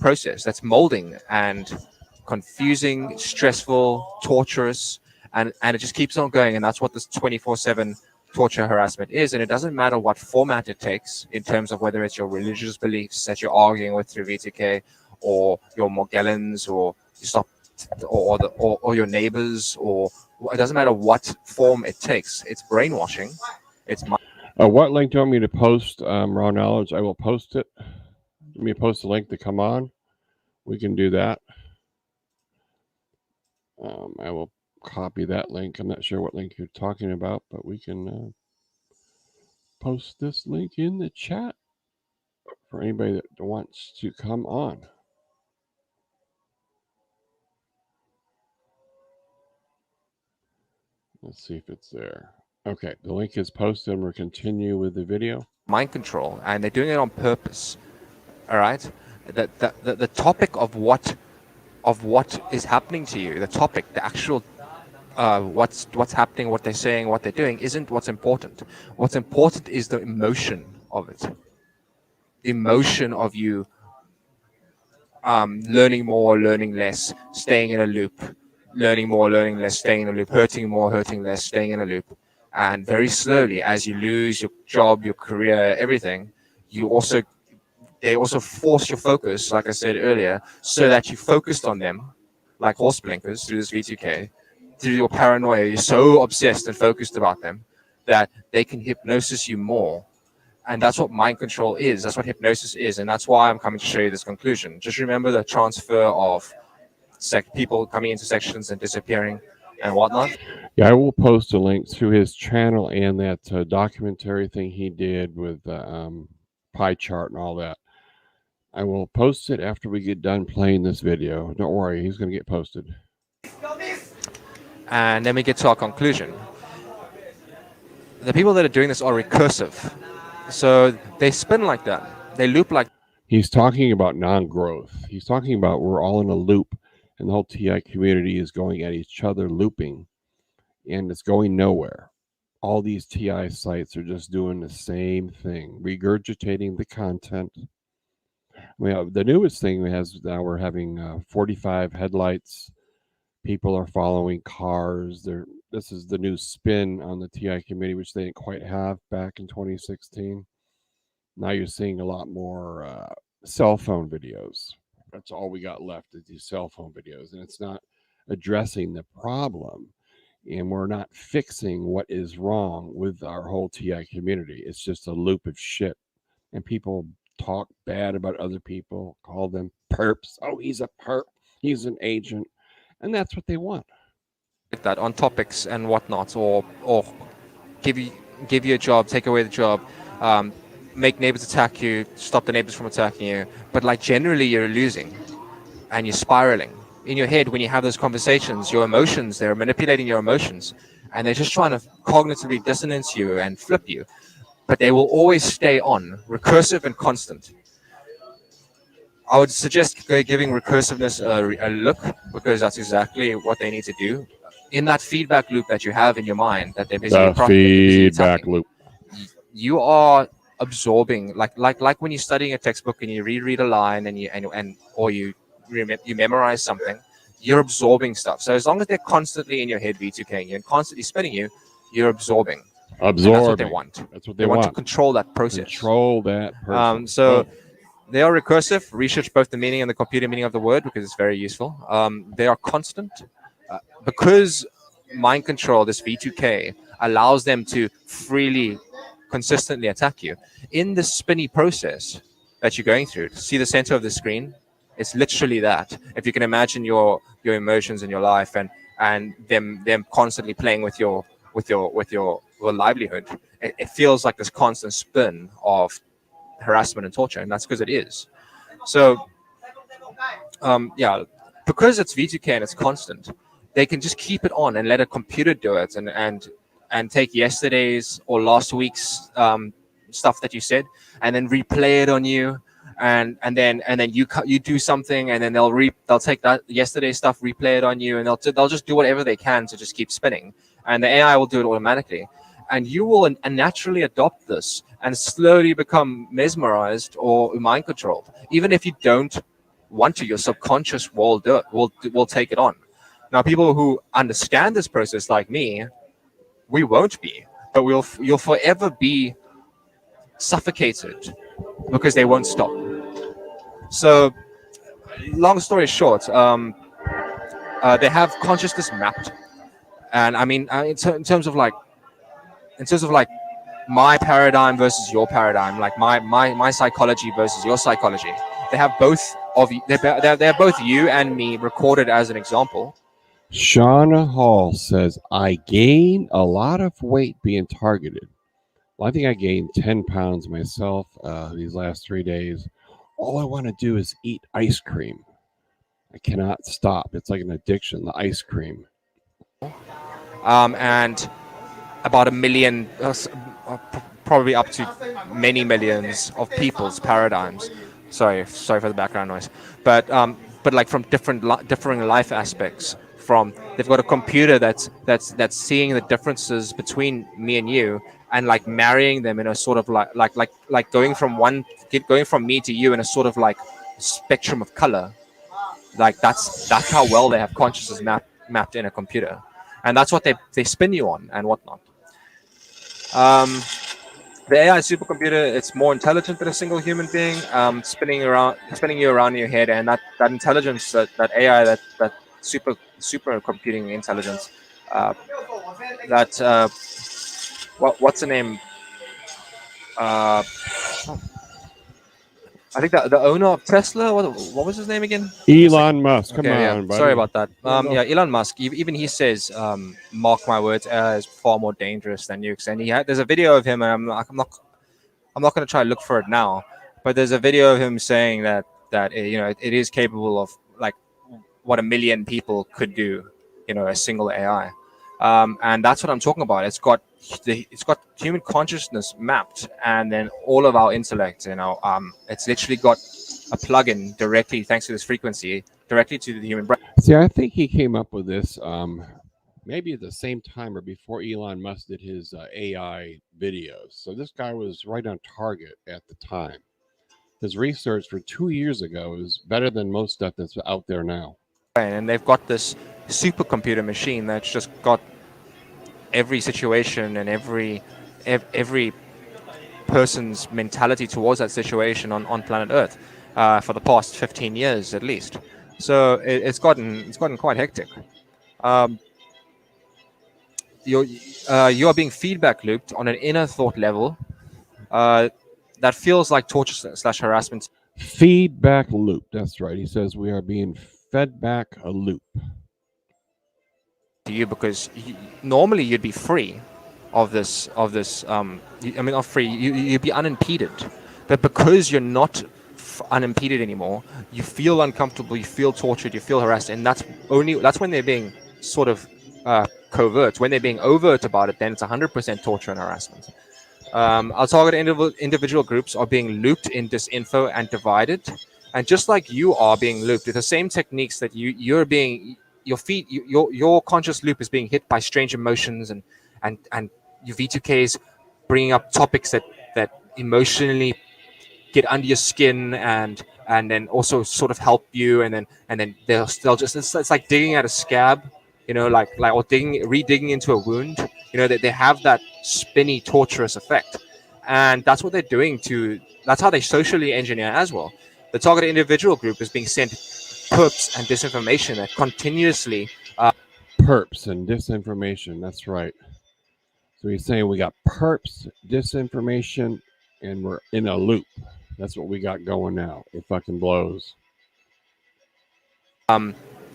process that's molding and confusing, stressful, torturous, and it just keeps on going. And that's what this 24/7 torture harassment is. And it doesn't matter what format it takes in terms of whether it's your religious beliefs that you're arguing with through V2K, or your Morgellons, or you stop, or your neighbors, or it doesn't matter what form it takes. It's brainwashing. It's what link do you want me to post, Raw Knowledge? I will post it. Let me post a link to come on. We can do that. I will copy that link. I'm not sure what link you're talking about, but we can post this link in the chat for anybody that wants to come on. Let's see if it's there. Okay, the link is posted, and we'll continue with the video. mind control, and they're doing it on purpose. All right, the topic of what is happening to you, the topic, the actual what's happening, what they're saying, what they're doing, isn't what's important. What's important is the emotion of it, the emotion of you learning more, learning less, staying in a loop, learning more, learning less, staying in a loop, hurting more, hurting less, staying in a loop. And very slowly, as you lose your job, your career, everything, they also force your focus, like I said earlier, so that you focused on them like horse blinkers through this V2K, through your paranoia. You're so obsessed and focused about them that they can hypnosis you more. And that's what mind control is. That's what hypnosis is. And that's why I'm coming to show you this conclusion. Just remember the transfer of people coming into sections and disappearing and whatnot. Yeah, I will post a link to his channel and that documentary thing he did with pie chart and all that. I will post it after we get done playing this video. Don't worry, he's going to get posted. And then we get to our conclusion. The people that are doing this are recursive. So they spin like that. They loop like. He's talking about non-growth. He's talking about we're all in a loop, and the whole TI community is going at each other, looping, and it's going nowhere. All these TI sites are just doing the same thing, regurgitating the content. The newest thing we have now, we're having 45 headlights. People are following cars. This is the new spin on the TI community, which they didn't quite have back in 2016. Now you're seeing a lot more cell phone videos. That's all we got left is these cell phone videos, and it's not addressing the problem, and we're not fixing what is wrong with our whole TI community. It's just a loop of shit, and people talk bad about other people, call them perps. Oh, he's a perp. He's an agent, and that's what they want. That on topics and whatnot, or give you a job, take away the job, make neighbors attack you, stop the neighbors from attacking you. But like generally you're losing and you're spiraling. In your head, when you have those conversations, your emotions, they're manipulating your emotions, and they're just trying to cognitively dissonance you and flip you. But they will always stay on, recursive and constant. I would suggest giving recursiveness a look, because that's exactly what they need to do. In that feedback loop that you have in your mind, that they're basically The feedback loop. You are absorbing, like when you're studying a textbook and you reread a line or you memorize something, you're absorbing stuff. So as long as they're constantly in your head V2King you and constantly spinning you, you're absorbing. Absorbing. That's what they want. That's what they want to control that process. Control that person. So they are recursive. Research both the meaning and the computer meaning of the word, because it's very useful. They are constant. Because mind control, this V2K, allows them to freely, consistently attack you. In the spinny process that you're going through, see the center of the screen? It's literally that. If you can imagine your emotions in your life and them constantly playing with your livelihood, it feels like this constant spin of harassment and torture, and that's because it is. So, because it's V2K and it's constant, they can just keep it on and let a computer do it, and take yesterday's or last week's stuff that you said, and then replay it on you, and then you do something, and then they'll take that yesterday's stuff, replay it on you, and they'll just do whatever they can to just keep spinning, and the AI will do it automatically, and you will naturally adopt this and slowly become mesmerized or mind controlled, even if you don't want to, your subconscious will do it, will take it on. Now, people who understand this process, like me, we won't be, but you'll forever be suffocated because they won't stop. So, long story short, they have consciousness mapped, and I mean, in terms of like my paradigm versus your paradigm, like my psychology versus your psychology, they have both of you. They're both you and me recorded as an example. Shauna Hall says, I gain a lot of weight being targeted. Well, I think I gained 10 pounds myself these last 3 days. All I want to do is eat ice cream. I cannot stop. It's like an addiction, the ice cream. And about 1 million, probably up to many millions of people's paradigms. Sorry for the background noise. But like from differing life aspects. From they've got a computer that's seeing the differences between me and you, and like marrying them in a sort of like going from me to you in a sort of like spectrum of color. Like that's how well they have consciousness mapped in a computer, and that's what they spin you on and whatnot. The AI supercomputer, it's more intelligent than a single human being, spinning you around in your head, and that intelligence, that AI, that super computing intelligence, what's the name? I think the owner of Tesla, what was his name again? Elon Musk. Come Okay, on, buddy. Sorry about that. No. Yeah, Elon Musk. Even he says, "Mark my words, AI is far more dangerous than nukes." And there's a video of him, and I'm not going to try to look for it now, but there's a video of him saying that it is capable of like what 1 million people could do, a single AI, and that's what I'm talking about. It's got human consciousness mapped, and then all of our intellect. It's literally got a plug-in directly, thanks to this frequency, directly to the human brain. See, I think he came up with this maybe at the same time or before Elon Musk did his AI videos. So this guy was right on target at the time. His research for 2 years ago is better than most stuff that's out there now. And they've got this supercomputer machine that's just got every situation and every person's mentality towards that situation on planet Earth for the past 15 years at least. So it's gotten quite hectic. You are being feedback looped on an inner thought level that feels like torture / harassment. Feedback loop. That's right. He says we are being fed back a loop to you because normally you'd be free of this. Not free. You'd be unimpeded, but because you're not unimpeded anymore, you feel uncomfortable, you feel tortured, you feel harassed, and that's when they're being sort of covert. When they're being overt about it, then it's 100% torture and harassment. Our target individual groups are being looped in disinfo and divided, and just like you are being looped with the same techniques that your conscious loop is being hit by strange emotions and your V2Ks bringing up topics that emotionally get under your skin and then also sort of help you, and then they'll just it's like digging at a scab, or redigging into a wound. That they have that spinny, torturous effect, and that's what they're doing that's how they socially engineer as well. The target individual group is being sent perps and disinformation that continuously perps and disinformation. That's right. So he's saying we got perps, disinformation, and we're in a loop. That's what we got going now. It fucking blows.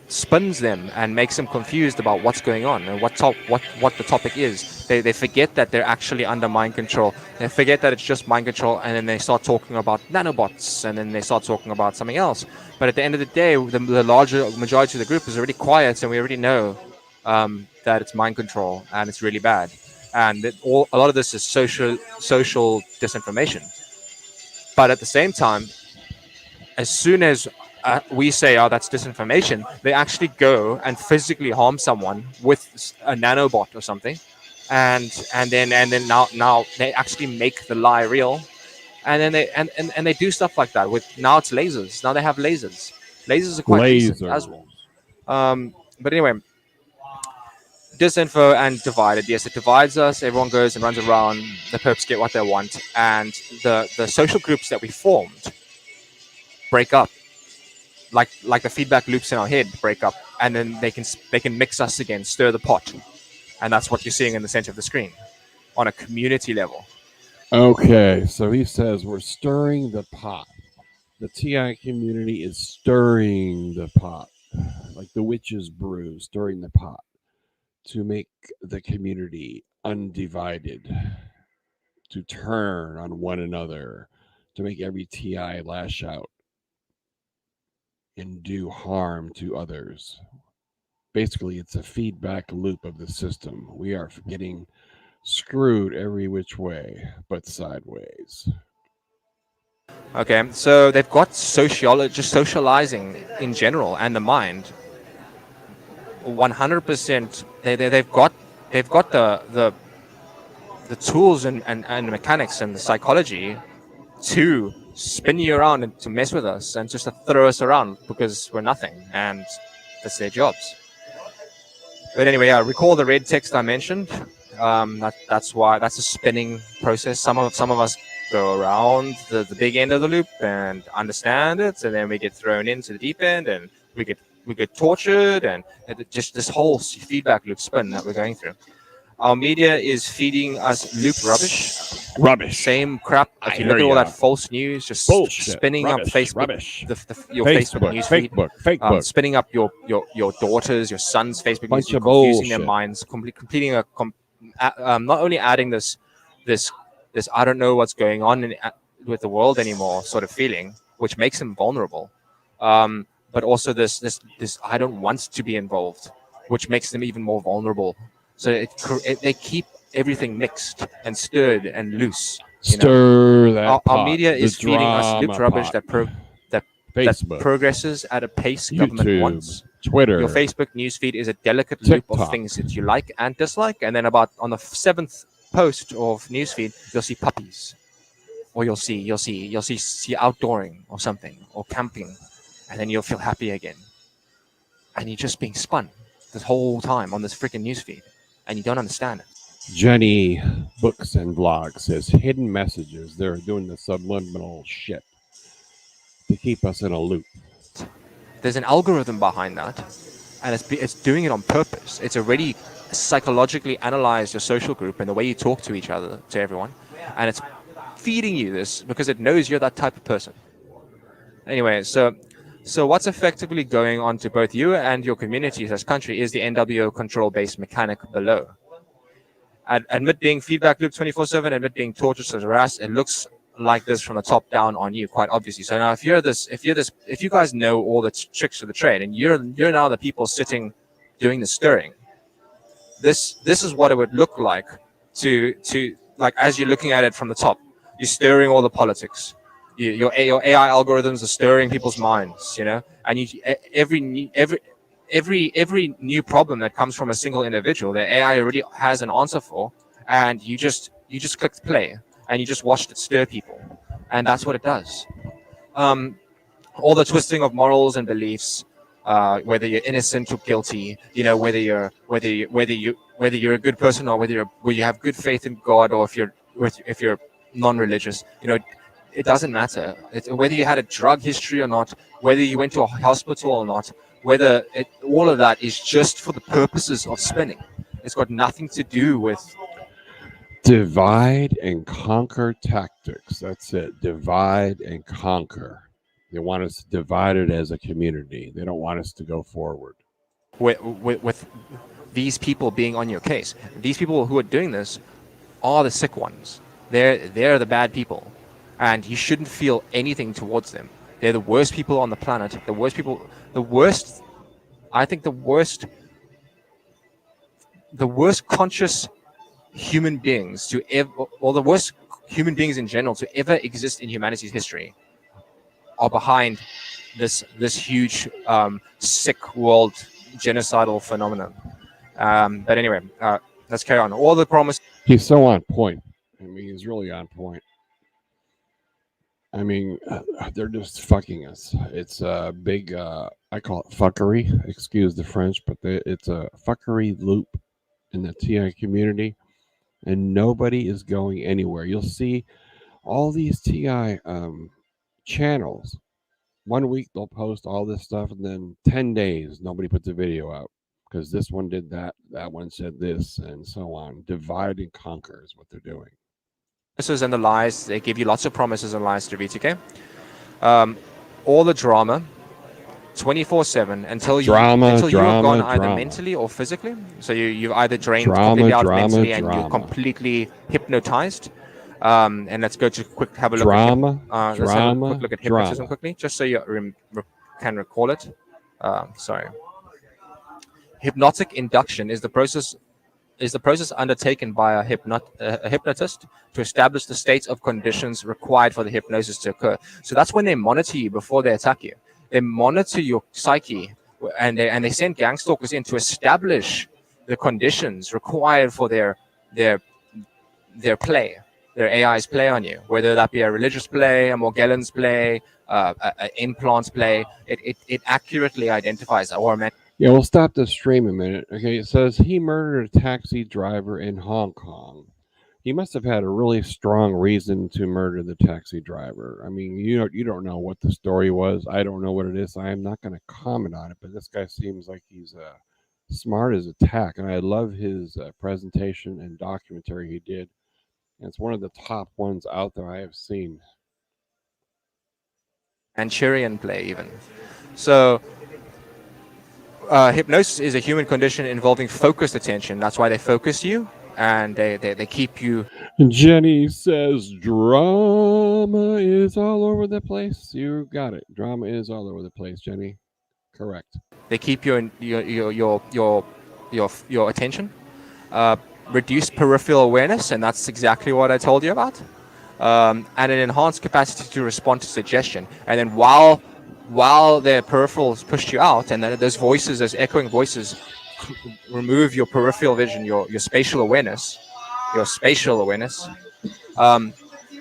Spins them and makes them confused about what's going on and what the topic is. They forget that they're actually under mind control. They forget that it's just mind control, and then they start talking about nanobots, and then they start talking about something else. But at the end of the day, the larger majority of the group is already quiet, and we already know that it's mind control and it's really bad. And a lot of this is social disinformation. But at the same time, as soon as we say, "Oh, that's disinformation," they actually go and physically harm someone with a nanobot or something, and then now they actually make the lie real, and then they do stuff like that with now it's lasers. Now they have lasers, Lasers are quite decent as well. But anyway, disinfo and divided. Yes, it divides us. Everyone goes and runs around. The perps get what they want, and the social groups that we formed break up. Like the feedback loops in our head break up, and then they can mix us again, stir the pot, and that's what you're seeing in the center of the screen on a community level. Okay, so he says we're stirring the pot. The TI community is stirring the pot, like the witch's brew, stirring the pot to make the community undivided, to turn on one another, to make every TI lash out and do harm to others. Basically, it's a feedback loop of the system. We are getting screwed every which way but sideways. Okay, so they've got just socializing in general and the mind. 100%. They've got the tools and mechanics and the psychology to spin you around and to mess with us and just to throw us around because we're nothing, and that's their jobs. But anyway, recall the red text I mentioned. That's a spinning process. Some of us go around the big end of the loop and understand it, and then we get thrown into the deep end, and we get tortured, and just this whole feedback loop spin that we're going through. Our media is feeding us loop rubbish. Same crap. If you look at all that false news, just Bullshit. spinning Rubbish. up Facebook, Rubbish. Your Facebook news feed, Facebook. spinning up your daughter's, your son's Facebook Bunch news, of confusing their bullshit. minds, completing not only adding this I don't know what's going on with the world anymore sort of feeling, which makes them vulnerable, but also this I don't want to be involved, which makes them even more vulnerable. So they keep everything mixed and stirred and loose. Stir that pot. Our media is The feeding us loop drama rubbish pot. that Facebook, progresses at a pace government YouTube, wants. Twitter. Your Facebook newsfeed is a delicate loop of TikTok. things that you like and dislike, and then about on the 7th post of newsfeed, you'll see puppies, or you'll see outdooring or something, or camping, and then you'll feel happy again, and you're just being spun this whole time on this freaking newsfeed, and you don't understand it. Jenny Books and Vlogs says hidden messages. They're doing the subliminal shit to keep us in a loop. There's an algorithm behind that, and it's doing it on purpose. It's already psychologically analyzed your social group and the way you talk to each other, to everyone, and it's feeding you this because it knows you're that type of person. Anyway, so what's effectively going on to both you and your communities as country is the NWO control-based mechanic below. Admit being feedback loop 24/7, admit being tortured and harassed. It looks like this from the top down on you, quite obviously. So now, if you guys know all the tricks of the trade, and you're now the people sitting doing the stirring, this is what it would look like to like as you're looking at it from the top. You're stirring all the politics. Your AI algorithms are stirring people's minds, and every new problem that comes from a single individual, the AI already has an answer for, and you just click play and you just watched it stir people, and that's what it does. All the twisting of morals and beliefs, whether you're innocent or guilty, whether you're a good person or whether you have good faith in God, or if you're non-religious, it doesn't matter. Whether you had a drug history or not, whether you went to a hospital or not, all of that is just for the purposes of spinning. It's got nothing to do with divide and conquer tactics. That's it. Divide and conquer. They want us divided as a community. They don't want us to go forward. with these people being on your case. These people who are doing this are the sick ones. They're the bad people, and you shouldn't feel anything towards them. They're the worst people on the planet. The worst people. I think the worst conscious human beings to ever, or the worst human beings in general to ever exist in humanity's history, are behind this huge sick world genocidal phenomenon. But anyway, let's carry on. All the promise. He's so on point. I mean, he's really on point. I mean, they're just fucking us. It's a big, I call it fuckery. Excuse the French, but it's a fuckery loop in the TI community, and nobody is going anywhere. You'll see all these TI channels. 1 week they'll post all this stuff, and then 10 days nobody puts a video out because this one did that, that one said this, and so on. Divide and conquer is what they're doing. Promises and the lies, they give you lots of promises and lies to VTK. All the drama, 24/7 until you have gone either mentally or physically. So you've either drained completely out mentally and you're completely hypnotized. And let's go to have a look at let's have a quick look at hypnotism quickly, just so you can recall it. Sorry. Hypnotic induction is the process undertaken by a hypnotist to establish the state of conditions required for the hypnosis to occur. So that's when they monitor you before they attack you. They monitor your psyche, and they send gang stalkers in to establish the conditions required for their play, their AI's play on you, whether that be a religious play, a Morgellons play, an implants play. It accurately identifies Yeah, we'll stop the stream a minute. Okay, it says he murdered a taxi driver in Hong Kong. He must have had a really strong reason to murder the taxi driver. I mean, you don't know what the story was. I don't know what it is. I am not going to comment on it, but this guy seems like he's smart as a tack, and I love his presentation and documentary he did. And it's one of the top ones out there I have seen. Manchurian play, even. So hypnosis is a human condition involving focused attention. That's why they focus you, and they keep you. Jenny says drama is all over the place. You got it. Drama is all over the place, Jenny. Correct. They keep you in your attention. Reduce peripheral awareness, and that's exactly what I told you about. And an enhanced capacity to respond to suggestion. And then while their peripherals pushed you out, and then those voices, those echoing voices, remove your peripheral vision, your spatial awareness,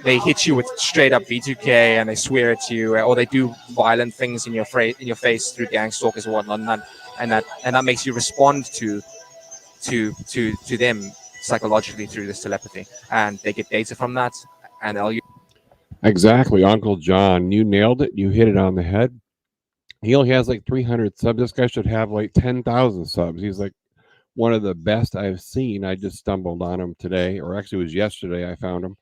they hit you with straight up V2K, and they swear at you, or they do violent things in your face through gang stalkers and whatnot, and that makes you respond to them psychologically through this telepathy, and they get data from that, and they'll use. Exactly, Uncle John. You nailed it. You hit it on the head. He only has like 300 subs. This guy should have like 10,000 subs. He's like one of the best I've seen. I just stumbled on him today, or actually it was yesterday I found him.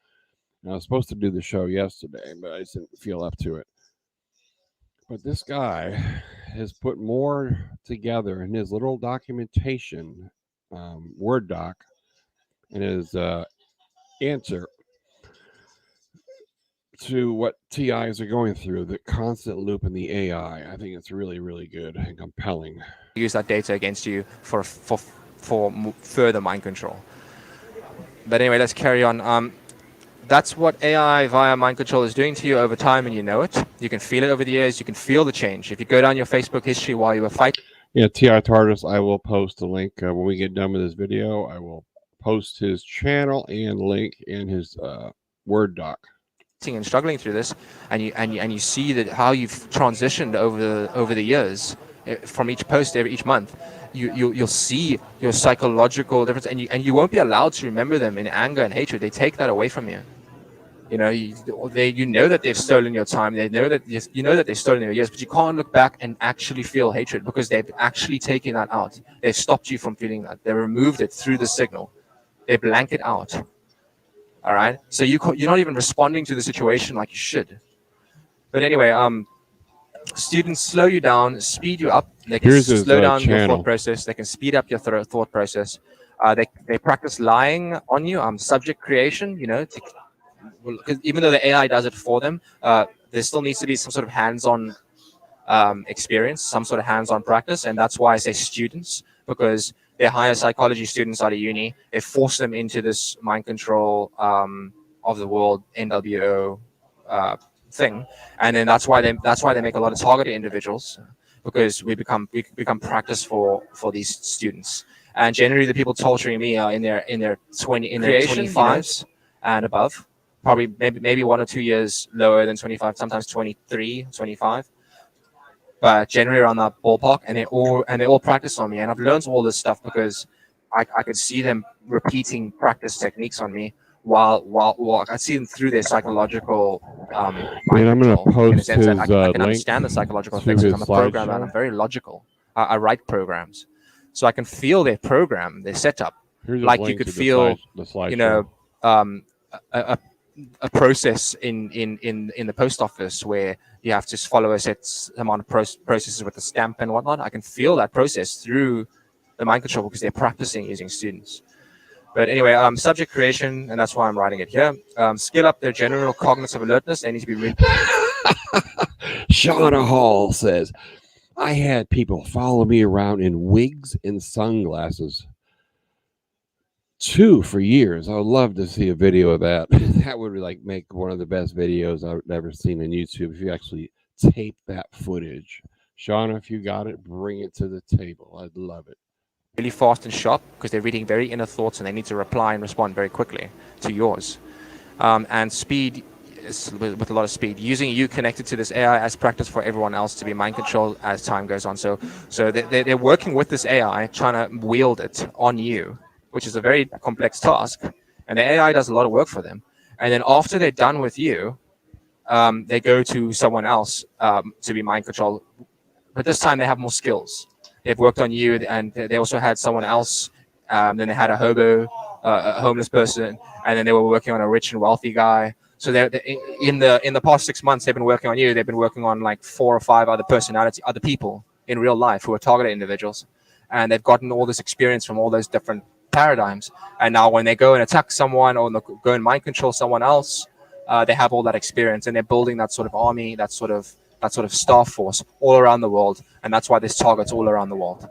And I was supposed to do the show yesterday, but I just didn't feel up to it. But this guy has put more together in his little documentation, Word doc, and his answer to what TIs are going through, the constant loop in the AI. I think it's really, really good and compelling. Use that data against you for further mind control. But anyway, let's carry on. That's what AI via mind control is doing to you over time, and you know it. You can feel it over the years. You can feel the change. If you go down your Facebook history while you were fighting. Yeah, TI TARDIS, I will post a link when we get done with this video. I will post his channel and link in his Word doc. And struggling through this, and you see that how you've transitioned over the years from each post each month. You'll see your psychological difference, and you won't be allowed to remember them in anger and hatred. They take that away from you. You know, you know that they've stolen your time. They know that they've stolen your years, but you can't look back and actually feel hatred because they've actually taken that out. They've stopped you from feeling that. They removed it through the signal. They blank it out. All right, so you're not even responding to the situation like you should. But anyway, students slow you down, speed you up. They can slow down your thought process. They can speed up your thought process. They practice lying on you. Subject creation. You know, because even though the AI does it for them, there still needs to be some sort of hands-on experience, some sort of hands-on practice, and that's why I say students, because they hire psychology students out of uni. They force them into this mind control of the world NWO thing, and then that's why they make a lot of targeted individuals, because we become practice for these students. And generally, the people torturing me are in their 25s and above. probably maybe 1 or 2 years lower than 25, sometimes 23, 25. But generally around that ballpark, and they all practice on me, and I've learned all this stuff because I could see them repeating practice techniques on me while I see them through their psychological Man, I'm gonna control, in the post sense that his I can link understand the psychological to effects his because I'm a programmer and slideshow. I'm very logical. I write programs, so I can feel their program, their setup, Here's a like you link could to the feel, the slideshow. you know, a process in the post office where you have to follow a set amount of processes with the stamp and whatnot. I can feel that process through the mind control because they're practicing using students. But anyway, subject creation, and that's why I'm writing it here. Skill up their general cognitive alertness. They need to be really. Shauna Hall says, I had people follow me around in wigs and sunglasses. 2 for years. I would love to see a video of that. That would like make one of the best videos I've ever seen on YouTube if you actually tape that footage. Shauna, if you got it, bring it to the table. I'd love it. Really fast and sharp because they're reading very inner thoughts and they need to reply and respond very quickly to yours. And speed with a lot of speed. Using you connected to this AI as practice for everyone else to be mind controlled as time goes on. So they're working with this AI, trying to wield it on you, which is a very complex task. And the AI does a lot of work for them. And then after they're done with you, they go to someone else to be mind controlled. But this time they have more skills. They've worked on you, and they also had someone else. Then they had a hobo, a homeless person, and then they were working on a rich and wealthy guy. So they're in the past 6 months, they've been working on you. They've been working on like 4 or 5 other people in real life who are targeted individuals, and they've gotten all this experience from all those different paradigms. And now when they go and attack someone or go and mind control someone else, they have all that experience, and they're building that sort of army, that sort of staff force all around the world. And that's why there's targets all around the world.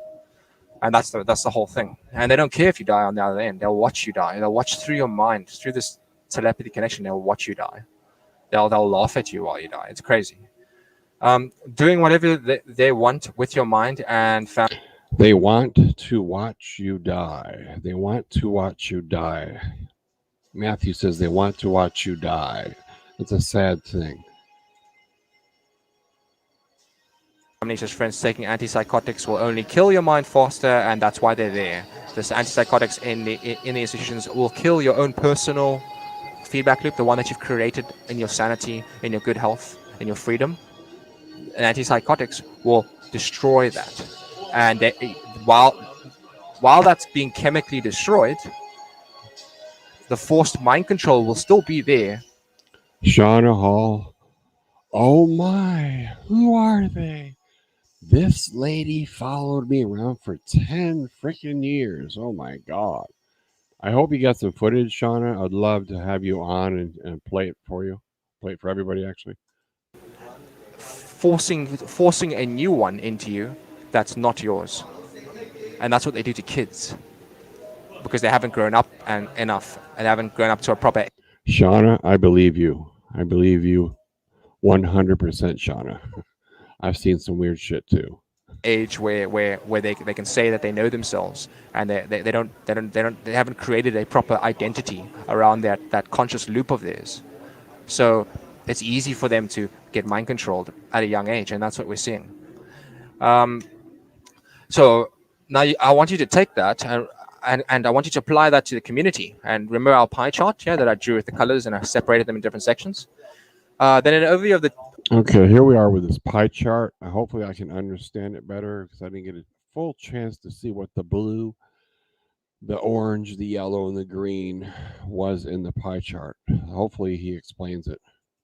And that's the whole thing. And they don't care if you die on the other end. They'll watch you die. They'll watch through your mind, through this telepathy connection. They'll watch you die. They'll laugh at you while you die. It's crazy. Doing whatever they want with your mind and family. They want to watch you die. They want to watch you die. Matthew says they want to watch you die. It's a sad thing. Says friends taking antipsychotics will only kill your mind faster, and that's why they're there. This antipsychotics in the institutions will kill your own personal feedback loop, the one that you've created in your sanity, in your good health, in your freedom. And antipsychotics will destroy that. And while that's being chemically destroyed, the forced mind control will still be there. Shauna Hall. Oh my, who are they? This lady followed me around for 10 freaking years. Oh my God. I hope you got some footage, Shauna. I'd love to have you on and play it for you. Play it for everybody, actually. Forcing a new one into you that's not yours. And that's what they do to kids. Because they haven't grown up enough, and haven't grown up to a proper... Shauna, I believe you. I believe you 100%, Shauna. I've seen some weird shit too. Age where they can say that they know themselves, and they haven't created a proper identity around that conscious loop of theirs. So it's easy for them to get mind controlled at a young age, and that's what we're seeing. So now I want you to take that and I want you to apply that to the community. And remember our pie chart here that I drew with the colors and I separated them in different sections. Then an overview of the... Okay, here we are with this pie chart. Hopefully I can understand it better because I didn't get a full chance to see what the blue, the orange, the yellow, and the green was in the pie chart. Hopefully he explains it.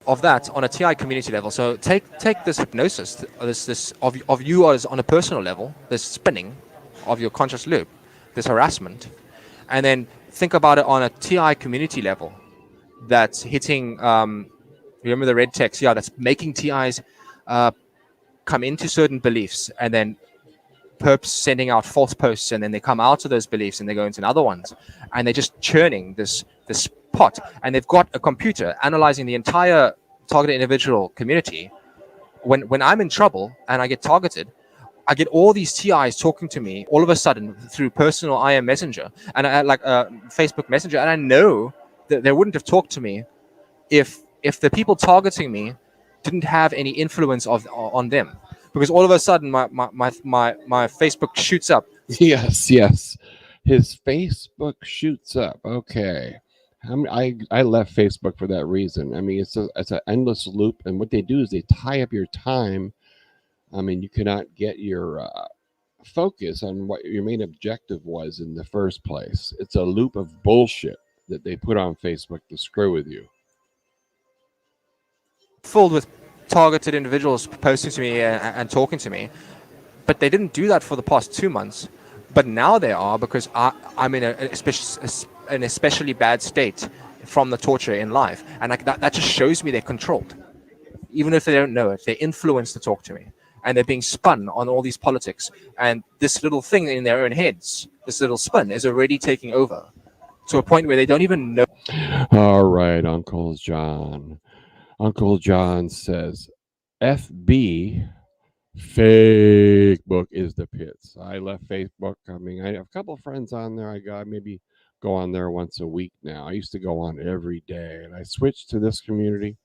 Of that on a TI community level. So take this hypnosis, this of you as on a personal level, this spinning of your conscious loop, this harassment, and then think about it on a TI community level that's hitting... remember the red text? Yeah, that's making TIs come into certain beliefs, and then perps sending out false posts, and then they come out of those beliefs and they go into other ones, and they're just churning this pot. And they've got a computer analyzing the entire targeted individual community. When I'm in trouble and I get targeted, I get all these TIs talking to me all of a sudden through personal IM Messenger and Facebook Messenger, and I know that they wouldn't have talked to me if the people targeting me didn't have any influence on them, because all of a sudden my Facebook shoots up. Yes, yes. His Facebook shoots up. Okay. I left Facebook for that reason. I mean, it's an endless loop, and what they do is they tie up your time. I mean, you cannot get your focus on what your main objective was in the first place. It's a loop of bullshit that they put on Facebook to screw with you. Filled with targeted individuals posting to me and talking to me, but they didn't do that for the past 2 months. But now they are, because I'm in an especially bad state from the torture in life, and that just shows me they're controlled, even if they don't know it. They're influenced to talk to me, and they're being spun on all these politics. And this little thing in their own heads, this little spin, is already taking over to a point where they don't even know. All right, Uncle John. Uncle John says, FB, Facebook is the pits. I left Facebook. I mean, I have a couple of friends on there. I maybe go on there once a week now. I used to go on every day, and I switched to this community.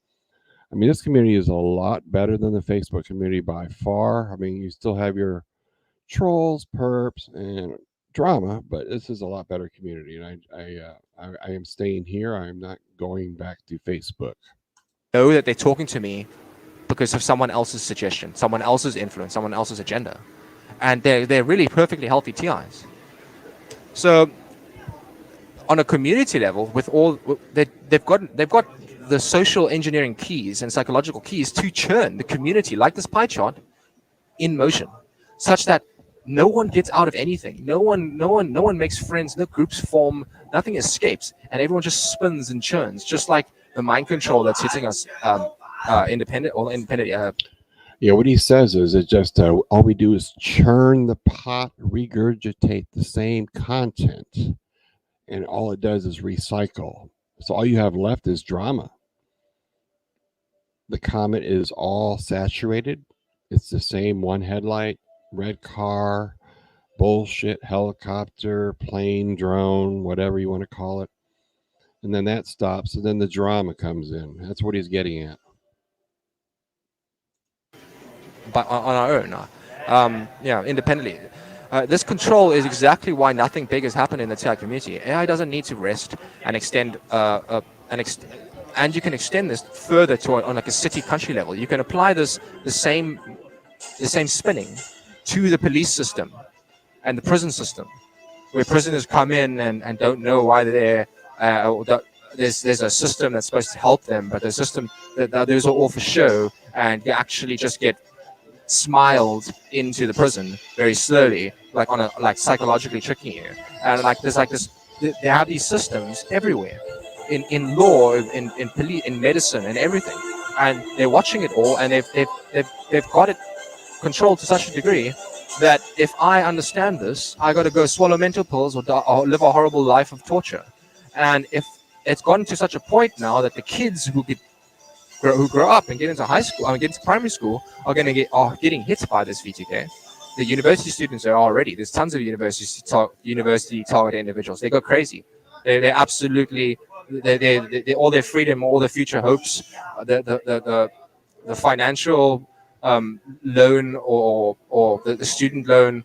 I mean, this community is a lot better than the Facebook community by far. I mean, you still have your trolls, perps, and drama, but this is a lot better community, and I am staying here. I am not going back to Facebook. Know that they're talking to me because of someone else's suggestion, someone else's influence, someone else's agenda, and they're really perfectly healthy TIs. So, on a community level, they've got the social engineering keys and psychological keys to churn the community, like this pie chart, in motion, such that no one gets out of anything. No one makes friends. No groups form. Nothing escapes, and everyone just spins and churns, just like the mind control that's hitting us independent. Yeah, what he says is it just all we do is churn the pot, regurgitate the same content, and all it does is recycle. So all you have left is drama. The comet is all saturated. It's the same one headlight, red car, bullshit, helicopter, plane, drone, whatever you want to call it. And then that stops, and then the drama comes in. That's what he's getting at. But on our own, independently. This control is exactly why nothing big has happened in the TI community. AI doesn't need to rest and extend, and you can extend this further to on like a city-country level. You can apply the same spinning to the police system and the prison system, where prisoners come in and don't know why they're there. There's a system that's supposed to help them, but the system those are all for show, and you actually just get smiled into the prison very slowly, like psychologically tricking you. And they have these systems everywhere, in law, in police, in medicine, and everything, and they're watching it all, and they've got it controlled to such a degree that if I understand this, I got to go swallow mental pills or live a horrible life of torture. And if it's gotten to such a point now that the kids who grow up and get into high school, get into primary school, are getting hit by this VTK. The university students are already. There's tons of university targeted individuals. They go crazy. They're absolutely. They all their freedom, all their future hopes, the financial loan or the student loan,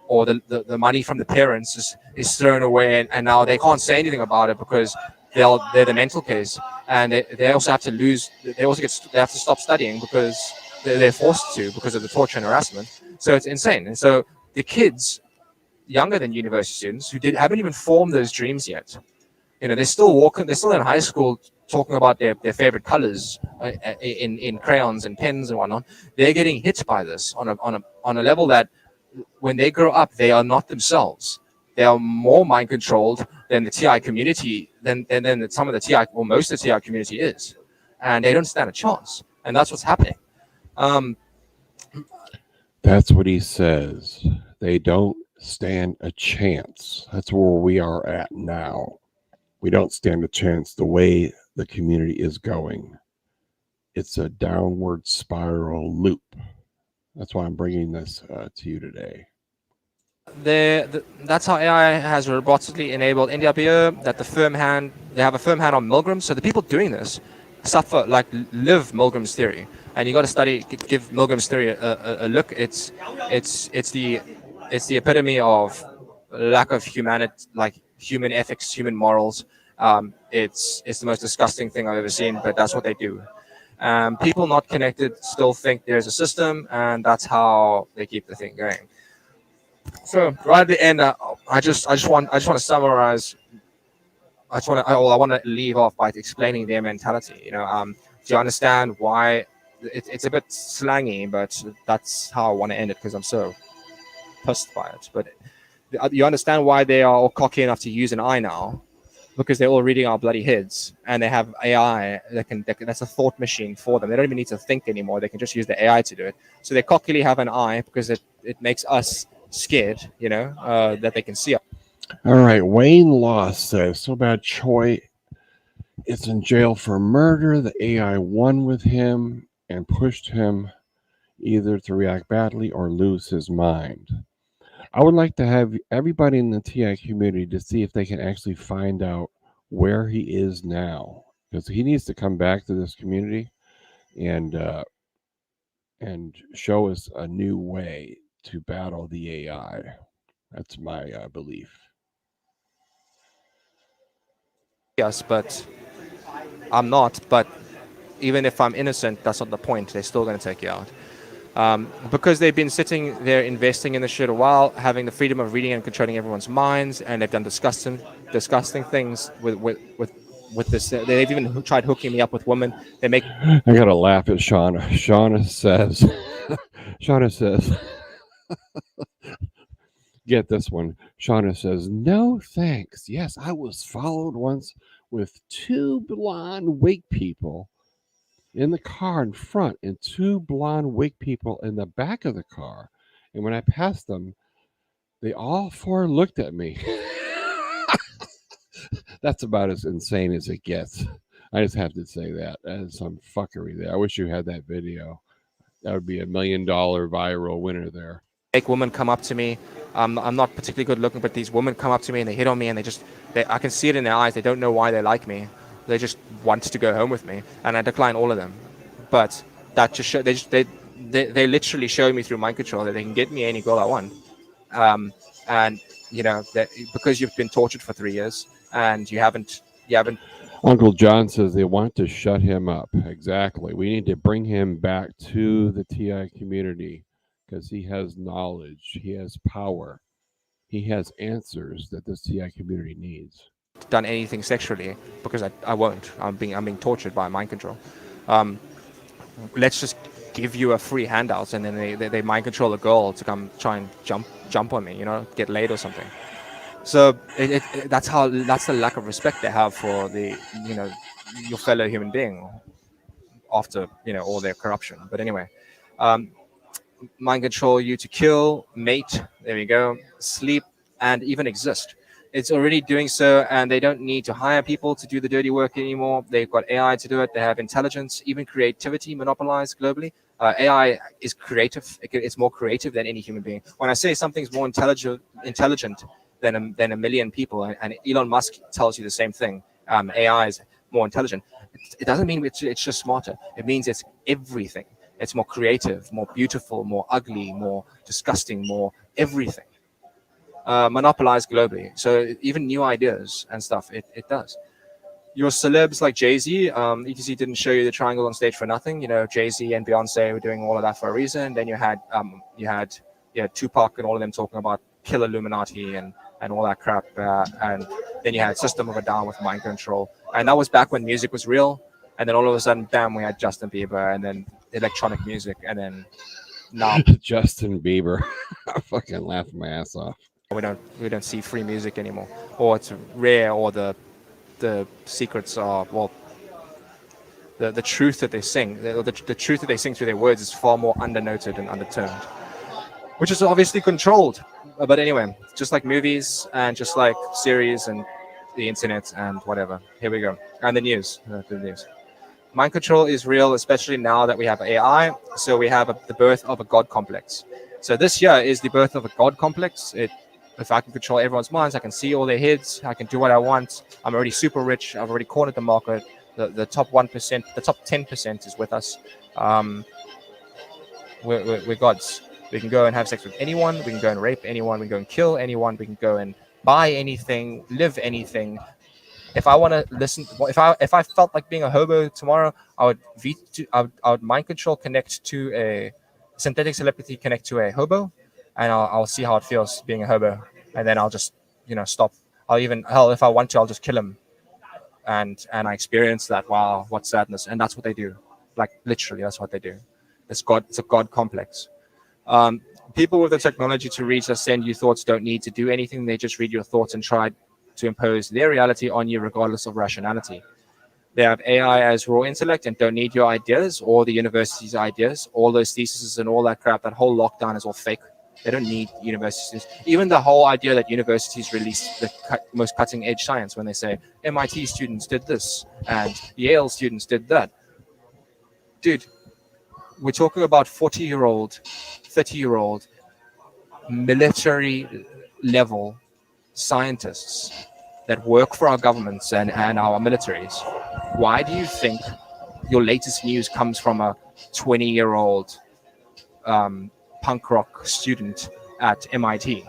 or the money from the parents is thrown away, and now they can't say anything about it because they're the mental case, and they also have to lose. They have to stop studying because they're forced to because of the torture and harassment. So it's insane. And so the kids younger than university students who haven't even formed those dreams yet, they're still in high school talking about their favorite colors in crayons and pens and whatnot. They're getting hit by this on a level that when they grow up, they are not themselves. They are more mind controlled than the TI community, than some of the TI or most of the TI community is, and they don't stand a chance. And that's what's happening. That's what he says. They don't stand a chance. That's where we are at now. We don't stand a chance the way the community is going. It's a downward spiral loop. That's why I'm bringing this to you today. That's how AI has robotically enabled NDRPO, that they have a firm hand on Milgram. So the people doing this, suffer, like live Milgram's theory, and you got to give Milgram's theory a look. It's the epitome of lack of humanity, like human ethics, human morals. It's the most disgusting thing I've ever seen, but that's what they do. People not connected still think there's a system, and that's how they keep the thing going. So right at the end, I just want to summarize. I want to leave off by explaining their mentality. You know, do you understand why? It's a bit slangy, but that's how I want to end it because I'm so pissed by it. But you understand why they are all cocky enough to use an eye now, because they're all reading our bloody heads, and they have AI that's a thought machine for them. They don't even need to think anymore. They can just use the AI to do it. So they cockily have an eye because it makes us scared, you know, that they can see us. All right, Wayne Loss says, so bad Choi is in jail for murder. The AI won with him and pushed him either to react badly or lose his mind. I would like to have everybody in the TI community to see if they can actually find out where he is now, because he needs to come back to this community and show us a new way to battle the AI. That's my belief. Yes, but I'm not. But even if I'm innocent, that's not the point. They're still going to take you out. Because they've been sitting there investing in the shit a while, having the freedom of reading and controlling everyone's minds, and they've done disgusting things with this. They've even tried hooking me up with women. They make. I gotta laugh at Shauna. Shauna says, get this one. Shauna says, no thanks. Yes, I was followed once with two blonde wig people in the car in front and two blonde wig people in the back of the car. And when I passed them, they all four looked at me. That's about as insane as it gets. I just have to say that. That is some fuckery there. I wish you had that video. That would be $1 million viral winner there. Make women come up to me. I'm not particularly good looking, but these women come up to me and they hit on me, and I can see it in their eyes. They don't know why they like me. They just want to go home with me, and I decline all of them. But that just show, they literally show me through mind control that they can get me any girl I want. And you know, because you've been tortured for 3 years and you haven't. Uncle John says they want to shut him up. Exactly. We need to bring him back to the TI community because he has knowledge, he has power, he has answers that this TI community needs. Done anything sexually, because I won't. I'm being tortured by mind control. Let's just give you a free handout, and then they mind control a girl to come try and jump on me, you know, get laid or something. So that's the lack of respect they have for your fellow human being after all their corruption. But anyway, mind control you to kill, mate. There we go. Sleep and even exist. It's already doing so, and they don't need to hire people to do the dirty work anymore. They've got AI to do it. They have intelligence, even creativity monopolized globally. AI is creative. It's more creative than any human being. When I say something's more intelligent than a million people, and Elon Musk tells you the same thing, AI is more intelligent. It doesn't mean it's just smarter. It means it's everything. It's more creative, more beautiful, more ugly, more disgusting, more everything. Monopolized globally. So even new ideas and stuff, it does. Your celebs like Jay-Z, ETC didn't show you the triangle on stage for nothing. You know, Jay-Z and Beyonce were doing all of that for a reason. Then you had Tupac and all of them talking about kill Illuminati and all that crap. And then you had System of a Down with mind control. And that was back when music was real. And then all of a sudden, bam, we had Justin Bieber and then electronic music. And then now Justin Bieber. I fucking laughed my ass off. We don't see free music anymore, or it's rare, or the secrets are, well, the truth that they sing, the truth that they sing through their words is far more undernoted and undertoned, which is obviously controlled. But anyway, just like movies and just like series and the internet and whatever. Here we go. And the news. Mind control is real, especially now that we have AI. So we have the birth of a God complex. So this year is the birth of a God complex. If I can control everyone's minds, I can see all their heads, I can do what I want. I'm already super rich. I've already cornered the market. the top 1%, the top 10% is with us. We're gods. We can go and have sex with anyone. We can go and rape anyone. We can go and kill anyone. We can go and buy anything, live anything. If I want to listen, if I felt like being a hobo tomorrow, I would mind control connect to a synthetic telepathy, connect to a hobo, and I'll see how it feels being a hobo, and then I'll just stop. I'll even if I want to, I'll just kill him, and I experience that. Wow, what sadness! And that's what they do. Like literally, that's what they do. It's a god complex. People with the technology to read or send you thoughts don't need to do anything. They just read your thoughts and try to impose their reality on you regardless of rationality. They have AI as raw intellect and don't need your ideas or the university's ideas. All those theses and all that crap, that whole lockdown is all fake. They don't need universities. Even the whole idea that universities release the most cutting edge science when they say MIT students did this and Yale students did that. Dude, we're talking about 40-year-old, 30-year-old military level scientists that work for our governments and our militaries. Why do you think your latest news comes from a 20-year-old punk rock student at MIT?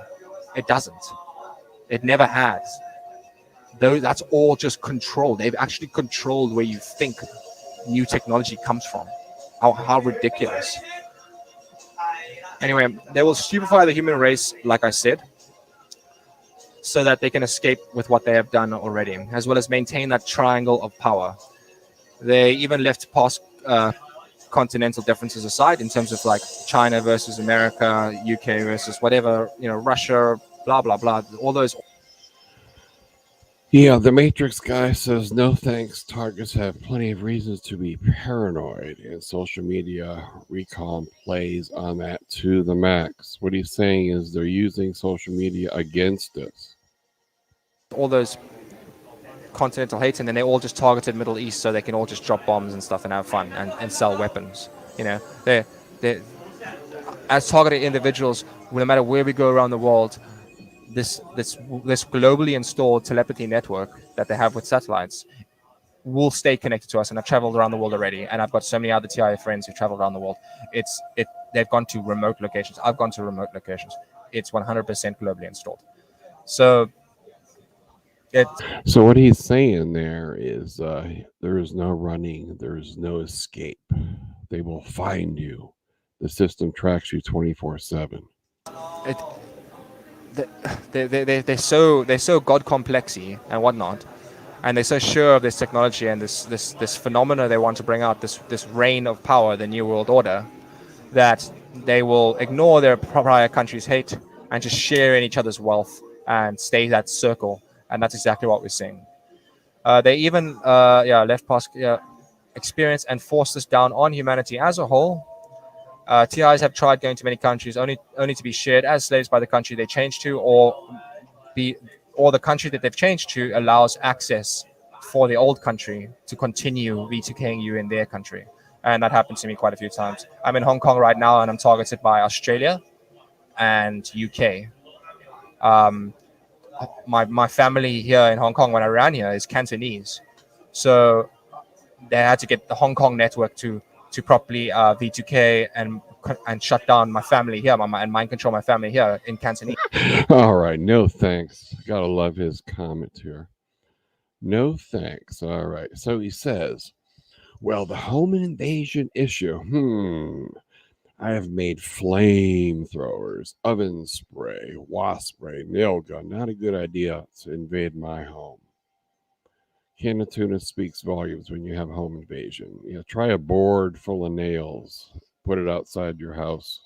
It doesn't. It never has. Though that's all just control. They've actually controlled where you think new technology comes from. How ridiculous. Anyway, they will stupefy the human race, like I said, so that they can escape with what they have done already, as well as maintain that triangle of power. They even left past continental differences aside in terms of like China versus America, UK versus whatever, Russia, blah, blah, blah. All those. Yeah, the Matrix guy says, no thanks. Targets have plenty of reasons to be paranoid, and social media recon plays on that to the max. What he's saying is they're using social media against us. All those continental hates, and then they all just targeted Middle East so they can all just drop bombs and stuff and have fun and sell weapons. They're as targeted individuals, no matter where we go around the world, this globally installed telepathy network that they have with satellites will stay connected to us. And I've traveled around the world already, and I've got so many other TIA friends who travel around the world. They've gone to remote locations. I've gone to remote locations. It's 100% globally installed. So what he's saying there is there is no running, there is no escape. They will find you. The system tracks you 24/7. They're so god complexy and whatnot, and they're so sure of this technology and this phenomena they want to bring out, this reign of power, the New World Order, that they will ignore their prior country's hate and just share in each other's wealth and stay that circle. And that's exactly what we're seeing. They even left past experience and forced this down on humanity as a whole. TIs have tried going to many countries only to be shared as slaves by the country they changed to, or the country that they've changed to allows access for the old country to continue V2K'ing you in their country. And that happened to me quite a few times. I'm in Hong Kong right now, and I'm targeted by Australia and UK. My family here in Hong Kong when I ran here is Cantonese, so they had to get the Hong Kong network to properly V2K and shut down my family here and mind control my family here in Cantonese. All right, no thanks. Gotta love his comment here. No thanks. All right, so he says, well, the home invasion issue. I have made flamethrowers, oven spray, wasp spray, nail gun. Not a good idea to invade my home. Can of tuna speaks volumes when you have home invasion. Try a board full of nails. Put it outside your house.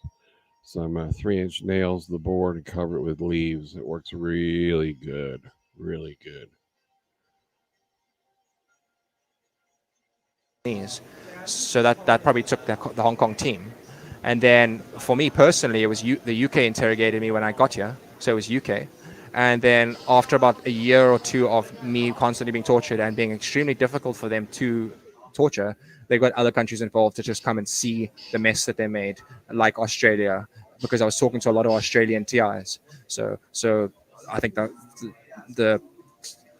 Some 3-inch nails to the board and cover it with leaves. It works really good. Really good. So that probably took the Hong Kong team. And then for me personally, it was the UK interrogated me when I got here. So it was UK. And then after about a year or two of me constantly being tortured and being extremely difficult for them to torture, they got other countries involved to just come and see the mess that they made, like Australia, because I was talking to a lot of Australian TIs. So I think the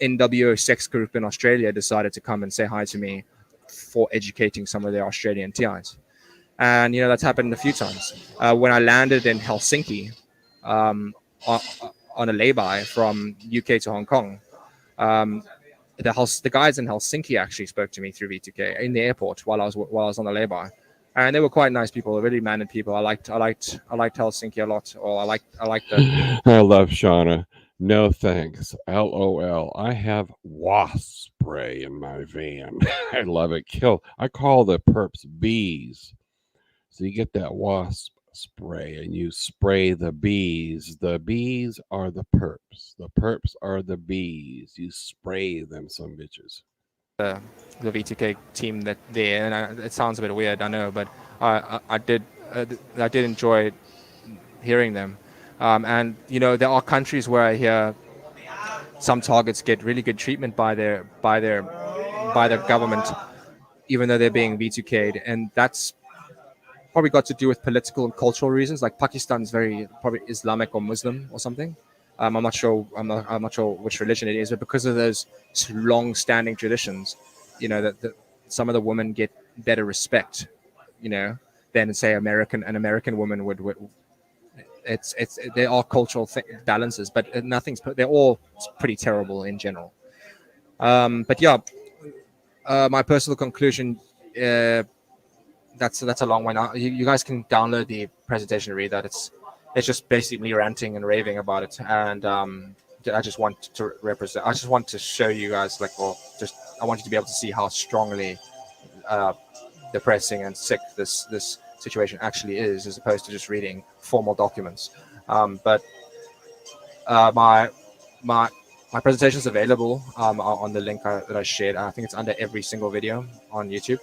NWO sex group in Australia decided to come and say hi to me for educating some of their Australian TIs. And, you know, that's happened a few times. When I landed in Helsinki on a lay-by from UK to Hong Kong, the guys in Helsinki actually spoke to me through V2K in the airport while I was on the lay-by. And they were quite nice people, really mannered people. I liked Helsinki a lot. Or I liked the. I love Shauna. No thanks. LOL. I have wasp spray in my van. I love it. I call the perps bees. So you get that wasp spray and you spray the bees. The bees are the perps. The perps are the bees. You spray them, some bitches. The V2K team that there, and it sounds a bit weird, I know, but I did enjoy hearing them. And you know, there are countries where I hear some targets get really good treatment by their government, even though they're being V2K'd, and that's probably got to do with political and cultural reasons. Like Pakistan's very probably Islamic or Muslim or something. I'm not sure. I'm not sure which religion it is, but because of those long-standing traditions, you know, that some of the women get better respect, you know, than say an American woman would. There are cultural balances, but they're all pretty terrible in general. But yeah, my personal conclusion. That's a long one. You guys can download the presentation and read that. It's just basically ranting and raving about it, and I just want to represent. I just want to show you guys, I want you to be able to see how strongly depressing and sick this situation actually is, as opposed to just reading formal documents. But my presentation is available on the link that I shared. I think it's under every single video on YouTube,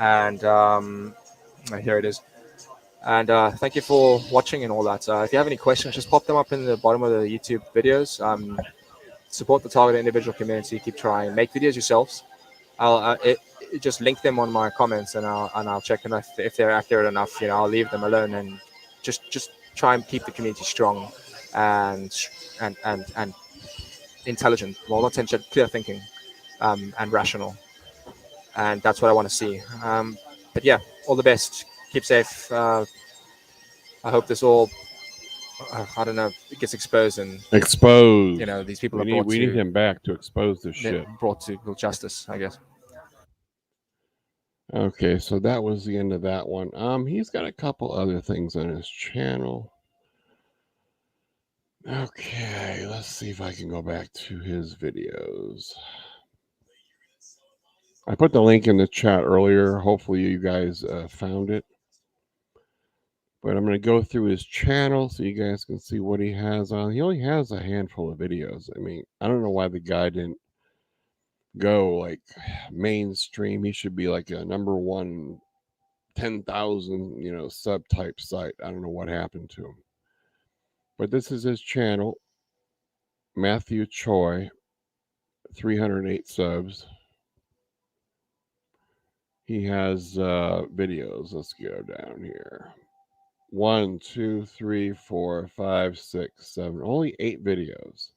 and here it is. And thank you for watching and all that. If you have any questions, just pop them up in the bottom of the YouTube videos. Support the targeted individual community. Keep trying. Make videos yourselves. I'll just link them on my comments, and I'll check them if they're accurate enough. You know, I'll leave them alone and just try and keep the community strong and intelligent. Well, not intelligent, clear thinking, and rational. And that's what I want to see. But yeah, all the best. Keep safe. I hope this all, I don't know, it gets exposed and exposed. You know, these people we need him back to expose this shit. Brought to justice, I guess. Okay, so that was the end of that one. He's got a couple other things on his channel. Okay, let's see if I can go back to his videos. I put the link in the chat earlier. Hopefully you guys found it. But I'm going to go through his channel so you guys can see what he has on. He only has a handful of videos. I mean, I don't know why the guy didn't go like mainstream. He should be like a #1 10,000, sub type site. I don't know what happened to him. But this is his channel. Matthew Choi, 308 subs. He has videos. Let's go down here. 1, 2, 3, 4, 5, 6, 7. Only 8 videos.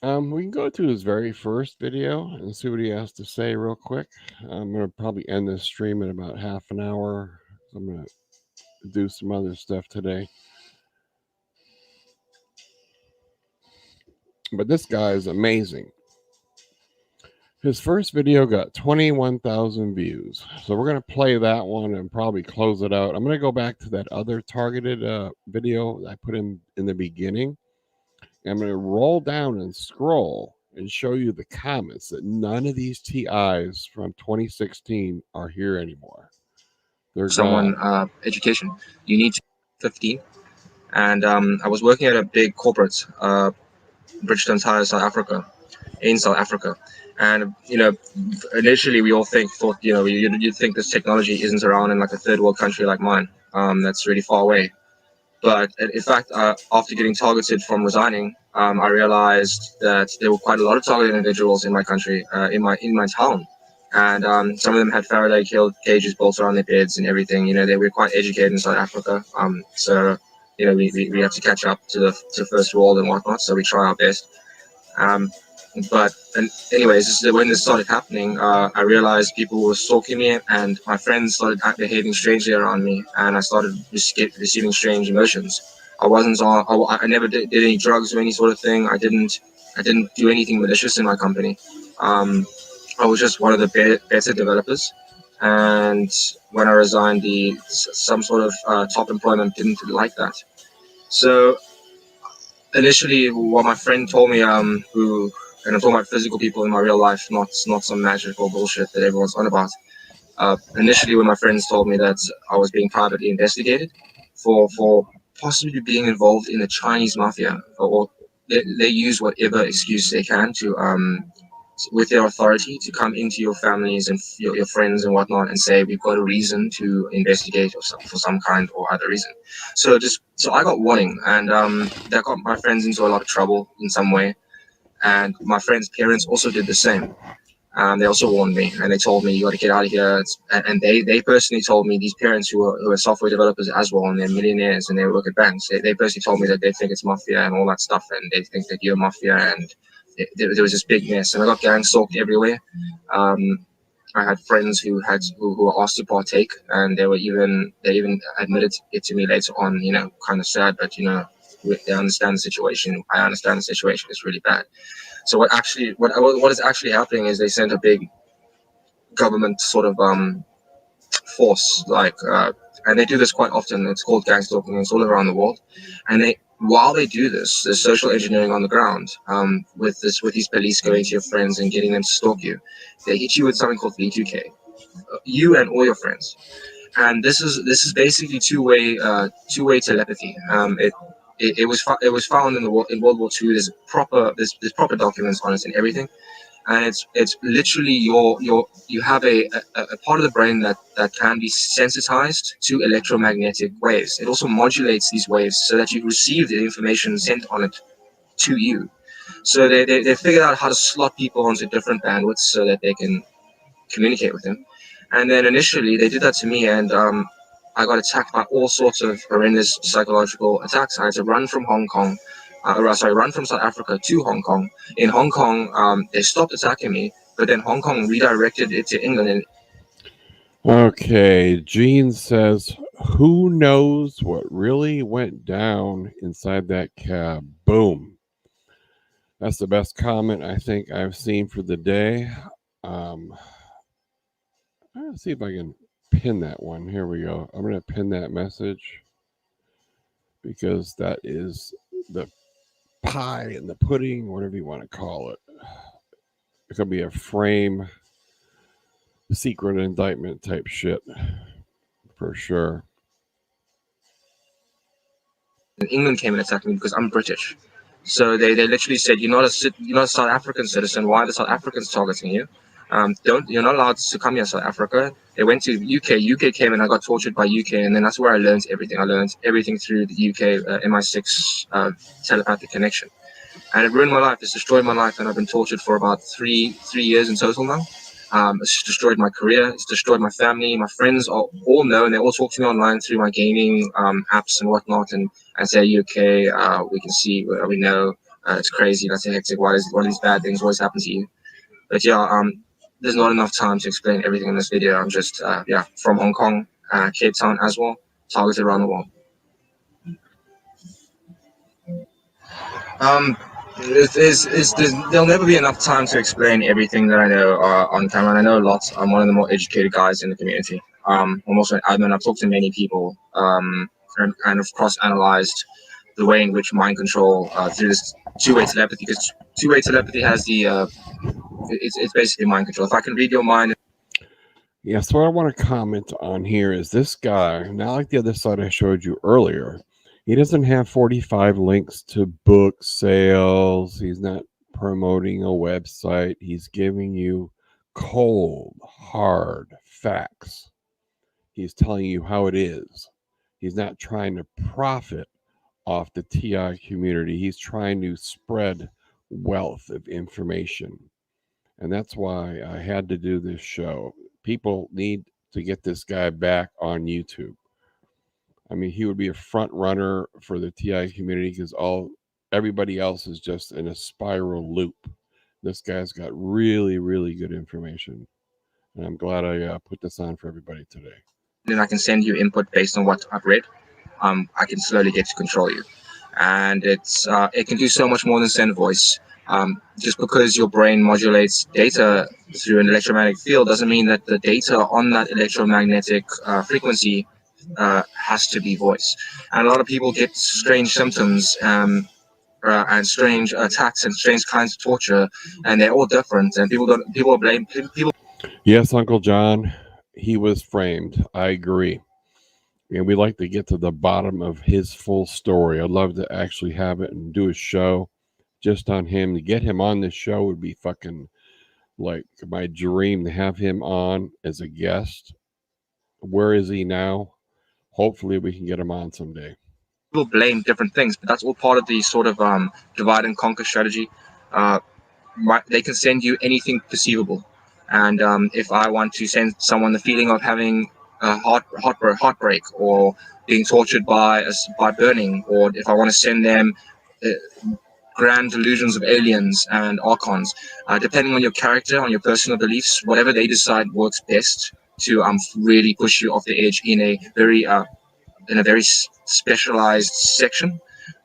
We can go to his very first video and see what he has to say real quick. I'm going to probably end this stream in about half an hour. I'm going to do some other stuff today. But this guy is amazing. His first video got 21,000 views. So we're going to play that one and probably close it out. I'm going to go back to that other targeted video I put in the beginning. I'm going to roll down and scroll and show you the comments that none of these TIs from 2016 are here anymore. They're someone education. You need 15. And I was working at a big corporate, Bridgestone Tire in South Africa. And, initially we all thought, you'd think this technology isn't around in like a third world country like mine. That's really far away. But in fact, after getting targeted from resigning, I realized that there were quite a lot of targeted individuals in my country, in my town. And some of them had Faraday cages built around their beds and everything. They were quite educated in South Africa. So we have to catch up to the first world and whatnot. So we try our best. And anyways, when this started happening, I realized people were stalking me, and my friends started behaving strangely around me, and I started receiving strange emotions. I wasn't on. I never did any drugs or any sort of thing. I didn't do anything malicious in my company. I was just one of the better developers. And when I resigned, some sort of top employment didn't like that. So initially, what my friend told me, and I'm talking about physical people in my real life, not some magical bullshit that everyone's on about. Initially, when my friends told me that I was being privately investigated for possibly being involved in the Chinese mafia, or they use whatever excuse they can to with their authority to come into your families and your friends and whatnot and say we've got a reason to investigate for some kind or other reason. So I got warning, and that got my friends into a lot of trouble in some way, and my friends' parents also did the same. They also warned me, and they told me you got to get out of here. And they personally told me, these parents who are software developers as well, and they're millionaires and they work at banks. They personally told me that they think it's mafia and all that stuff, and they think that you're mafia, and there was this big mess, and I got gang stalked everywhere. I had friends who were asked to partake, and they even admitted it to me later on. Kind of sad, but they understand the situation. I understand the situation. It's really bad. So what is actually happening is they sent a big government sort of force, and they do this quite often. It's called gang stalking. It's all around the world, and while they do this, there's social engineering on the ground. With these police going to your friends and getting them to stalk you, they hit you with something called V2K, you and all your friends, and this is basically two-way telepathy. It was found in World War II. There's proper documents on it and everything, and it's literally you have a part of the brain that can be sensitized to electromagnetic waves. It also modulates these waves so that you receive the information sent on it to you. So they figured out how to slot people onto different bandwidths so that they can communicate with them. And then initially they did that to me, and I got attacked by all sorts of horrendous psychological attacks. I had to run from run from South Africa to Hong Kong. In Hong Kong, they stopped attacking me, but then Hong Kong redirected it to England. Okay, Gene says, who knows what really went down inside that cab? Boom. That's the best comment I think I've seen for the day. Let's see if I can pin that one. Here we go. I'm going to pin that message because that is the pie and the pudding, whatever you want to call it. It could be a frame, secret indictment type shit for sure. England came and attacked me because I'm British. So they literally said, you're not a South African citizen. Why are the South Africans targeting you? You're not allowed to come here, South Africa. They went to UK. UK came, and I got tortured by UK, and then that's where I learned everything. I learned everything through the UK MI6 telepathic connection, and it ruined my life. It's destroyed my life, and I've been tortured for about three years in total now. It's destroyed my career. It's destroyed my family. My friends all know, and they all talk to me online through my gaming apps and whatnot, and say, UK, we can see, we know, it's crazy, that's hectic. Why do these bad things always happen to you? But yeah, there's not enough time to explain everything in this video. I'm just from Hong Kong, Cape Town as well, targeted around the world. There'll never be enough time to explain everything that I know on camera. And I know a lot. I'm one of the more educated guys in the community. I'm also an admin. I've talked to many people and kind of cross-analyzed the way in which mind control through this two-way telepathy, because two-way telepathy has it's basically mind control. If I can read your mind. Yeah, so what I want to comment on here is this guy, not like the other side I showed you earlier. He doesn't have 45 links to book sales. He's not promoting a website. He's giving you cold, hard facts. He's telling you how it is. He's not trying to profit off the TI community. He's trying to spread wealth of information. And that's why I had to do this show. People need to get this guy back on YouTube. I mean, he would be a front runner for the TI community because all everybody else is just in a spiral loop. This guy's got really, really good information. And I'm glad I put this on for everybody today. Then I can send you input based on what I've read. I can slowly get to control you. And it can do so much more than send voice. Just because your brain modulates data through an electromagnetic field doesn't mean that the data on that electromagnetic frequency has to be voice. And a lot of people get strange symptoms and strange attacks and strange kinds of torture, and they're all different. And people blame people. Yes, Uncle John, he was framed. I agree. And we'd like to get to the bottom of his full story. I'd love to actually have it and do a show just on him. To get him on this show would be fucking like my dream, to have him on as a guest. Where is he now? Hopefully we can get him on someday. People blame different things, but that's all part of the sort of divide and conquer strategy. They can send you anything perceivable. And if I want to send someone the feeling of having a heartbreak or being tortured by burning, or if I want to send them grand delusions of aliens and archons, depending on your character, on your personal beliefs, whatever they decide works best to really push you off the edge in a very specialized section,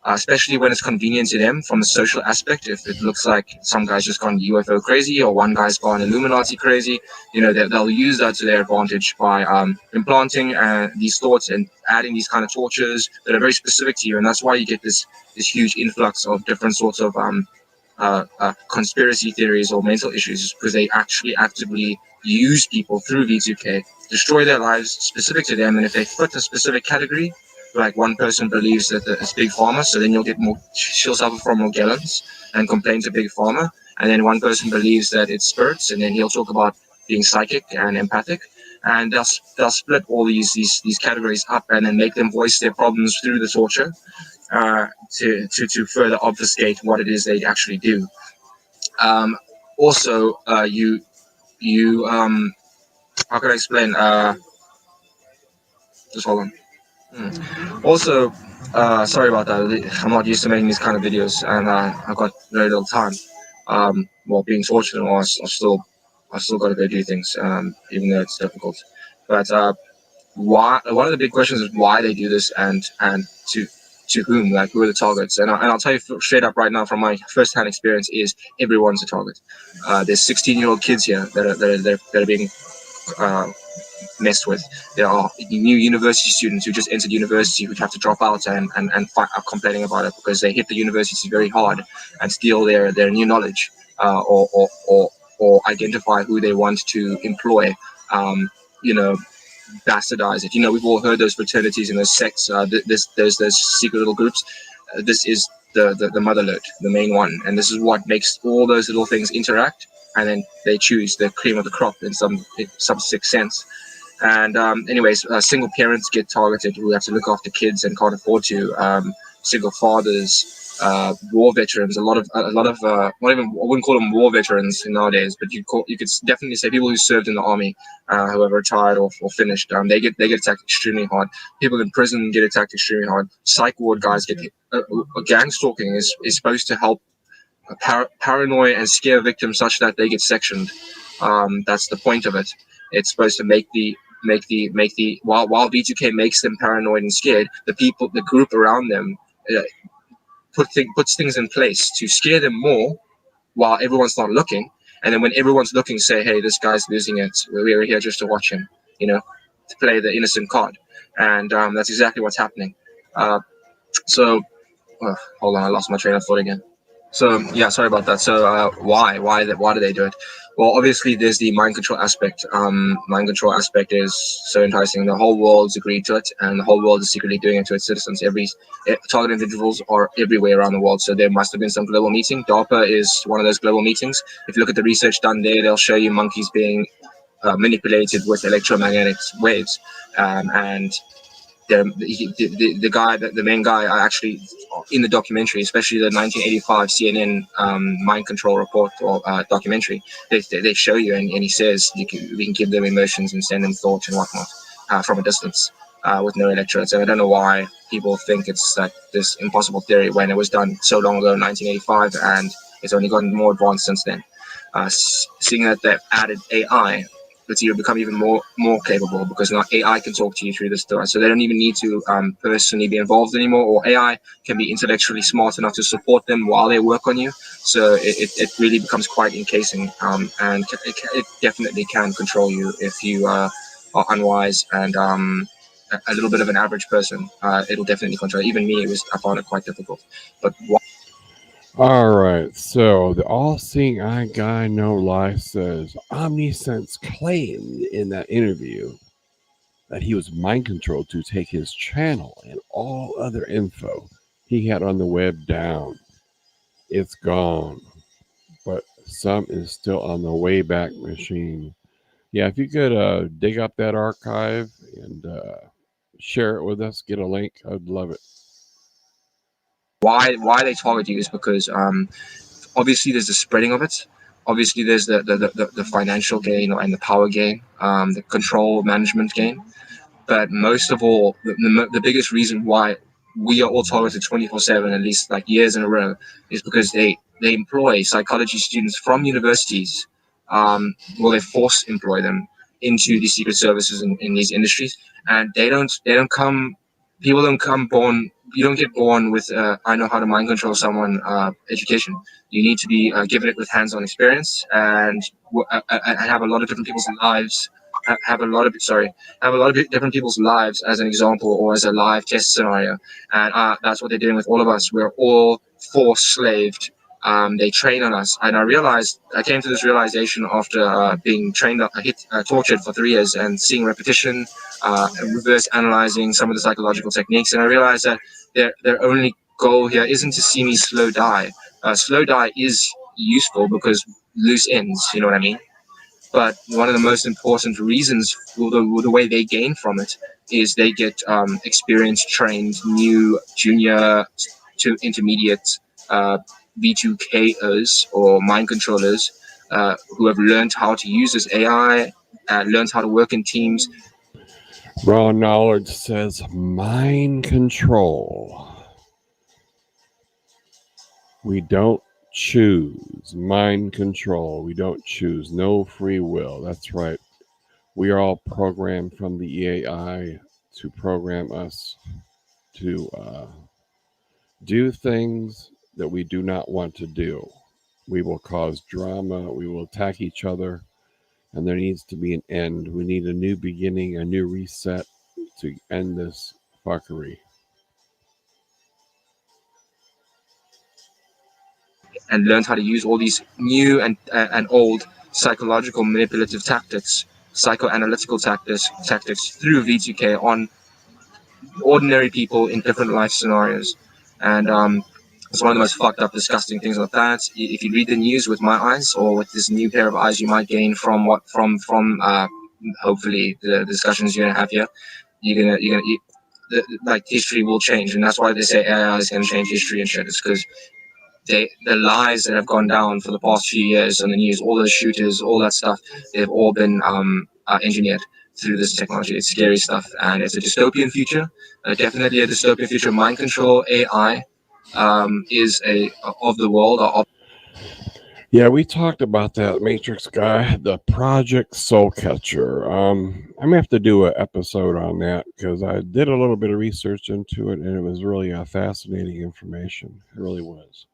especially when it's convenient to them from a social aspect. If it looks like some guy's just gone UFO crazy or one guy's gone Illuminati crazy, they'll use that to their advantage by implanting these thoughts and adding these kind of tortures that are very specific to you. And that's why you get this huge influx of different sorts of conspiracy theories or mental issues, because they actually actively use people through V2K, destroy their lives specific to them. And if they fit a specific category, like one person believes that it's Big Pharma, so then she'll suffer from Morgellons and complain to Big Pharma. And then one person believes that it's spirits, and then he'll talk about being psychic and empathic. And they'll split all these categories up and then make them voice their problems through the torture to further obfuscate what it is they actually do. Also, you how can I explain? Just hold on. Also, sorry about that. I'm not used to making these kind of videos, and I've got very little time. While being tortured and all, I still got to go do things, even though it's difficult. But why? One of the big questions is why they do this, and to whom, like who are the targets? And I'll tell you straight up right now from my first-hand experience is everyone's a target. There's 16-year-old kids here that are being messed with. There are new university students who just entered university who have to drop out and are complaining about it because they hit the university very hard and steal their new knowledge or identify who they want to employ. Bastardize it. We've all heard those fraternities and those sects. Those secret little groups. This is the motherlode, the main one, and this is what makes all those little things interact. And then they choose the cream of the crop in some sick sense. And anyways, single parents get targeted who have to look after kids and can't afford to. Single fathers, war veterans, a lot of I wouldn't call them war veterans nowadays, but you could definitely say people who served in the army, who have retired or finished. They get attacked extremely hard. People in prison get attacked extremely hard. Psych ward guys get hit. Gang stalking is supposed to help paranoia and scare victims such that they get sectioned. That's the point of it. It's supposed to make the while V2K makes them paranoid and scared, the group around them puts things in place to scare them more while everyone's not looking. And then when everyone's looking, say, hey, this guy's losing it. We're here just to watch him, to play the innocent card. And that's exactly what's happening. Hold on, I lost my train of thought again. So yeah, sorry about that. So why do they do it? Well, obviously there's the mind control aspect. Mind control aspect is so enticing. The whole world's agreed to it, and the whole world is secretly doing it to its citizens. Target individuals are everywhere around the world. So there must have been some global meeting. DARPA is one of those global meetings. If you look at the research done there, they'll show you monkeys being manipulated with electromagnetic waves, and the guy, the main guy, actually in the documentary, especially the 1985 CNN mind control report or documentary, they show you, and he says we can give them emotions and send them thoughts and whatnot from a distance. with no electrodes. And I don't know why people think it's like this impossible theory when it was done so long ago in 1985, and it's only gotten more advanced since then. Seeing that they've added AI, it's even become even more capable, because now AI can talk to you through this device, so they don't even need to personally be involved anymore, or AI can be intellectually smart enough to support them while they work on you. So it really becomes quite encasing, and it definitely can control you if you are unwise and a little bit of an average person. It'll definitely control. Even me, I found it quite difficult. But All right, so the all-seeing eye guy, no lie, says Omnisense claimed in that interview that he was mind controlled to take his channel and all other info he had on the web down. It's gone, but some is still on the Wayback Machine. Yeah, if you could dig up that archive and share it with us, get a link, I'd love it. why they target you is because obviously there's the spreading of it. Obviously there's the financial gain and the power gain, the control management gain. But most of all, the biggest reason why we are all targeted 24/7, at least like years in a row, is because they employ psychology students from universities. They force employ them into the secret services in these industries, and they don't come. People don't come born. You don't get born with I know how to mind control someone education. You need to be given it with hands-on experience and have a lot of different people's lives. Have a lot of different people's lives as an example or as a live test scenario, and that's what they're doing with all of us. We're all force-slaved. They train on us, and I came to this realization after being trained, tortured for 3 years, and seeing repetition, and reverse analyzing some of the psychological techniques, and I realized that their only goal here isn't to see me slow die. Slow die is useful because loose ends, you know what I mean? But one of the most important reasons for the way they gain from it is they get experienced, trained, new junior to intermediate V2Kers or mind controllers who have learned how to use this AI, learned how to work in teams. Raw Knowledge says mind control. We don't choose mind control. We don't choose. No free will. That's right. We are all programmed from the AI to program us to do things that we do not want to do. We will cause drama. We will attack each other. And there needs to be an end. We need a new beginning, a new reset to end this fuckery. And learned how to use all these new and old psychological manipulative tactics, psychoanalytical tactics through V2K on ordinary people in different life scenarios. And it's one of the most fucked up, disgusting things on the planet. If you read the news with my eyes, or with this new pair of eyes you might gain from hopefully the discussions you're gonna have here, like history will change, and that's why they say AI is gonna change history and shit. It's because the lies that have gone down for the past few years on the news, all those shooters, all that stuff, they've all been engineered through this technology. It's scary stuff, and it's a dystopian future. Definitely a dystopian future. Mind control AI is of the world. Yeah, we talked about that, Matrix guy, the Project Soul Catcher. I'm gonna have to do an episode on that because I did a little bit of research into it, and it was really fascinating information. It really was.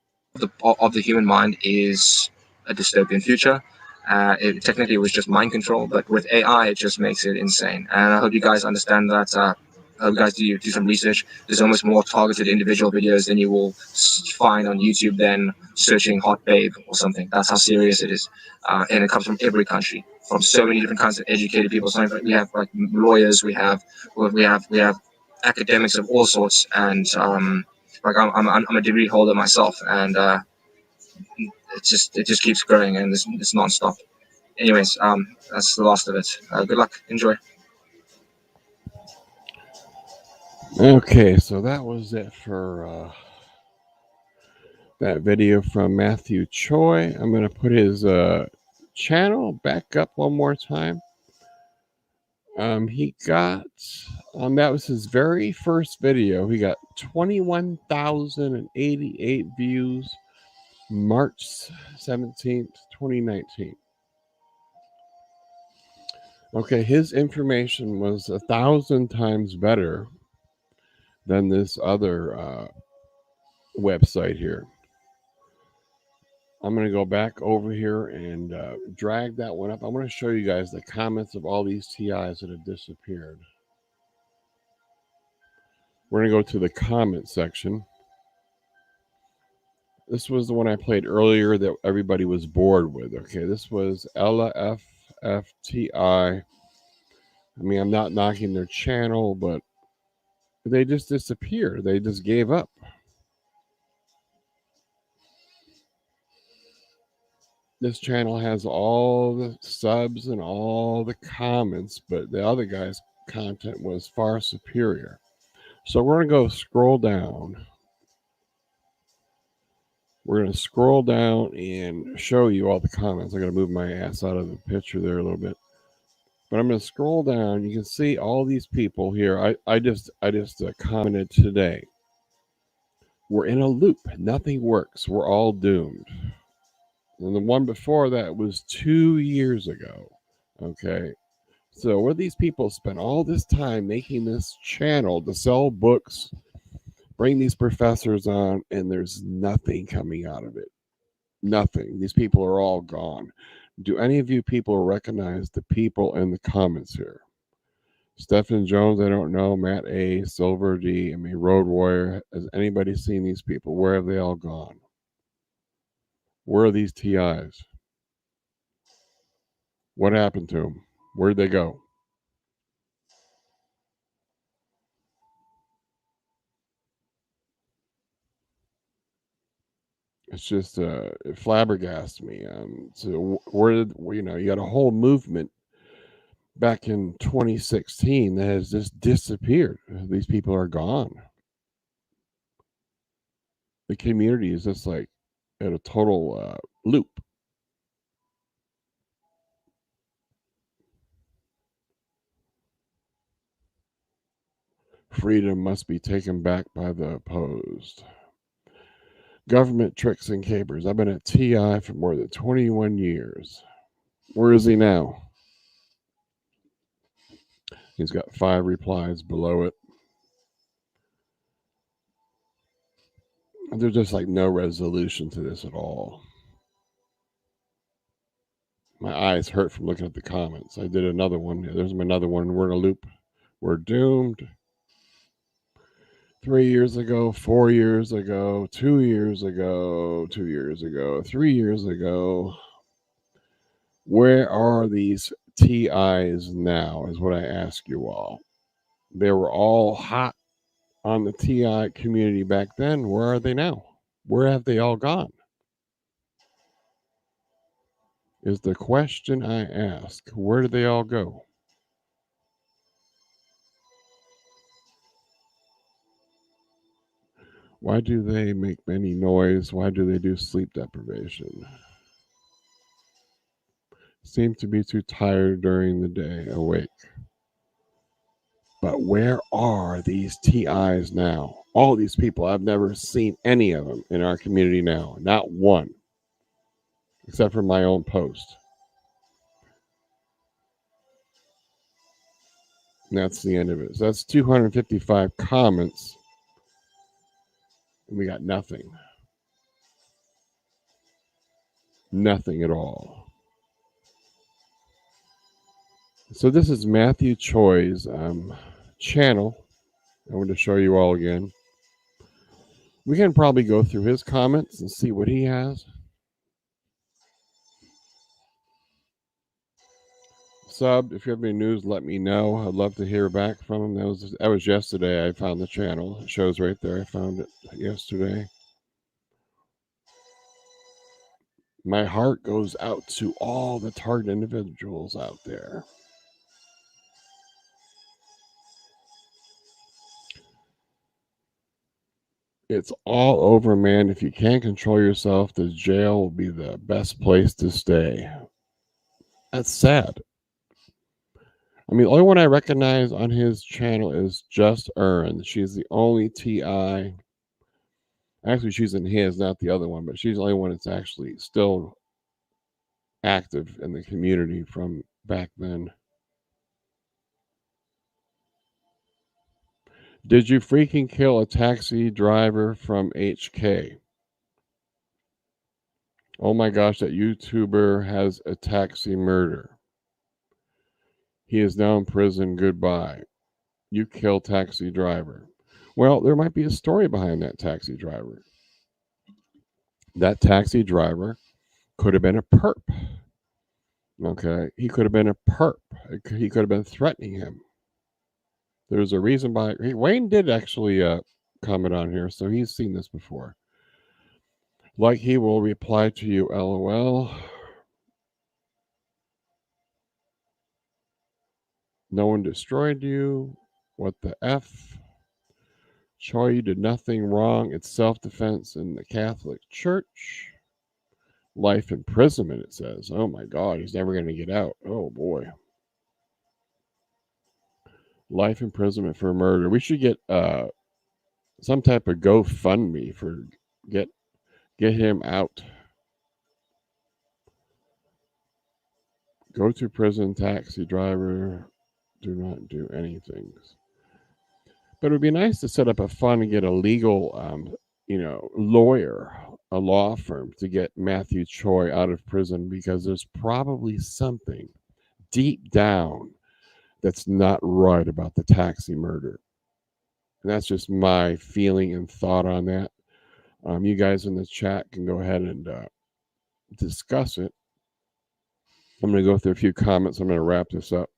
Of the human mind is a dystopian future. Technically, it was just mind control, but with AI, it just makes it insane. And I hope you guys understand that. I hope you guys do some research. There's almost more targeted individual videos than you will find on YouTube than searching hot babe or something. That's how serious it is. And it comes from every country, from so many different kinds of educated people. So we have like lawyers, we have academics of all sorts, and like I'm a degree holder myself, and it just keeps growing, and it's non-stop. Anyways, that's the last of it. Good luck. Enjoy. Okay, so that was it for that video from Matthew Choi. I'm going to put his channel back up one more time. He got that was his very first video. He got 21,088 views, March 17th, 2019. Okay, his information was 1,000 times better than this other website here. I'm going to go back over here and drag that one up. I want to show you guys the comments of all these TIs that have disappeared. We're going to go to the comment section. This was the one I played earlier that everybody was bored with. Okay, this was Ella FFTI. I mean, I'm not knocking their channel, but they just disappeared. They just gave up. This channel has all the subs and all the comments, but the other guy's content was far superior. So we're going to go scroll down. We're going to scroll down and show you all the comments. I'm going to move my ass out of the picture there a little bit. But I'm going to scroll down. You can see all these people here. I just commented today. We're in a loop. Nothing works. We're all doomed. And the one before that was 2 years ago. Okay. So where these people spent all this time making this channel to sell books, bring these professors on, and there's nothing coming out of it. Nothing. These people are all gone. Do any of you people recognize the people in the comments here? Stephen Jones, I don't know. Matt A, Silver D, I mean, Road Warrior. Has anybody seen these people? Where have they all gone? Where are these TIs? What happened to them? Where'd they go? It's just it flabbergasted me. So where did you got a whole movement back in 2016 that has just disappeared. These people are gone. The community is just like at a total loop. Freedom must be taken back by the opposed. Government tricks and capers. I've been at TI for more than 21 years. Where is he now? He's got 5 replies below it. There's just like no resolution to this at all. My eyes hurt from looking at the comments. I did another one. There's another one. We're in a loop. We're doomed. 3 years ago, 4 years ago, 2 years ago, 2 years ago, 3 years ago. Where are these TIs now is what I ask you all. They were all hot on the TI community back then. Where are they now? Where have they all gone? Is the question I ask. Where did they all go? Why do they make any noise? Why do they do sleep deprivation? Seem to be too tired during the day, awake. But where are these TIs now? All these people, I've never seen any of them in our community now. Not one. Except for my own post. And that's the end of it. So that's 255 comments. And we got nothing. Nothing at all. So this is Matthew Choi's channel. I want to show you all again. We can probably go through his comments and see what he has. Sub, if you have any news, let me know. I'd love to hear back from him. That was yesterday. I found the channel. It shows right there. I found it yesterday. My heart goes out to all the target individuals out there. It's all over, man. If you can't control yourself, the jail will be the best place to stay. That's sad. I mean, the only one I recognize on his channel is Just Earn. She's the only TI. Actually, she's in his, not the other one, but she's the only one that's actually still active in the community from back then. Did you freaking kill a taxi driver from HK? Oh my gosh, that YouTuber has a taxi murder. He is now in prison. Goodbye. You kill taxi driver. Well, there might be a story behind that taxi driver. That taxi driver could have been a perp. Okay. He could have been a perp. He could have been threatening him. There's a reason why. Wayne did actually comment on here, so he's seen this before. Like he will reply to you, LOL. No one destroyed you. What the F? Choi, you did nothing wrong. It's self-defense in the Catholic Church. Life imprisonment, it says. Oh my God, he's never going to get out. Oh boy. Life imprisonment for murder. We should get some type of GoFundMe for get him out. Go to prison, taxi driver. Do not do anything. But it would be nice to set up a fund and get a legal, lawyer, a law firm to get Matthew Choi out of prison, because there's probably something deep down that's not right about the taxi murder. And that's just my feeling and thought on that. You guys in the chat can go ahead and discuss it. I'm going to go through a few comments. I'm going to wrap this up.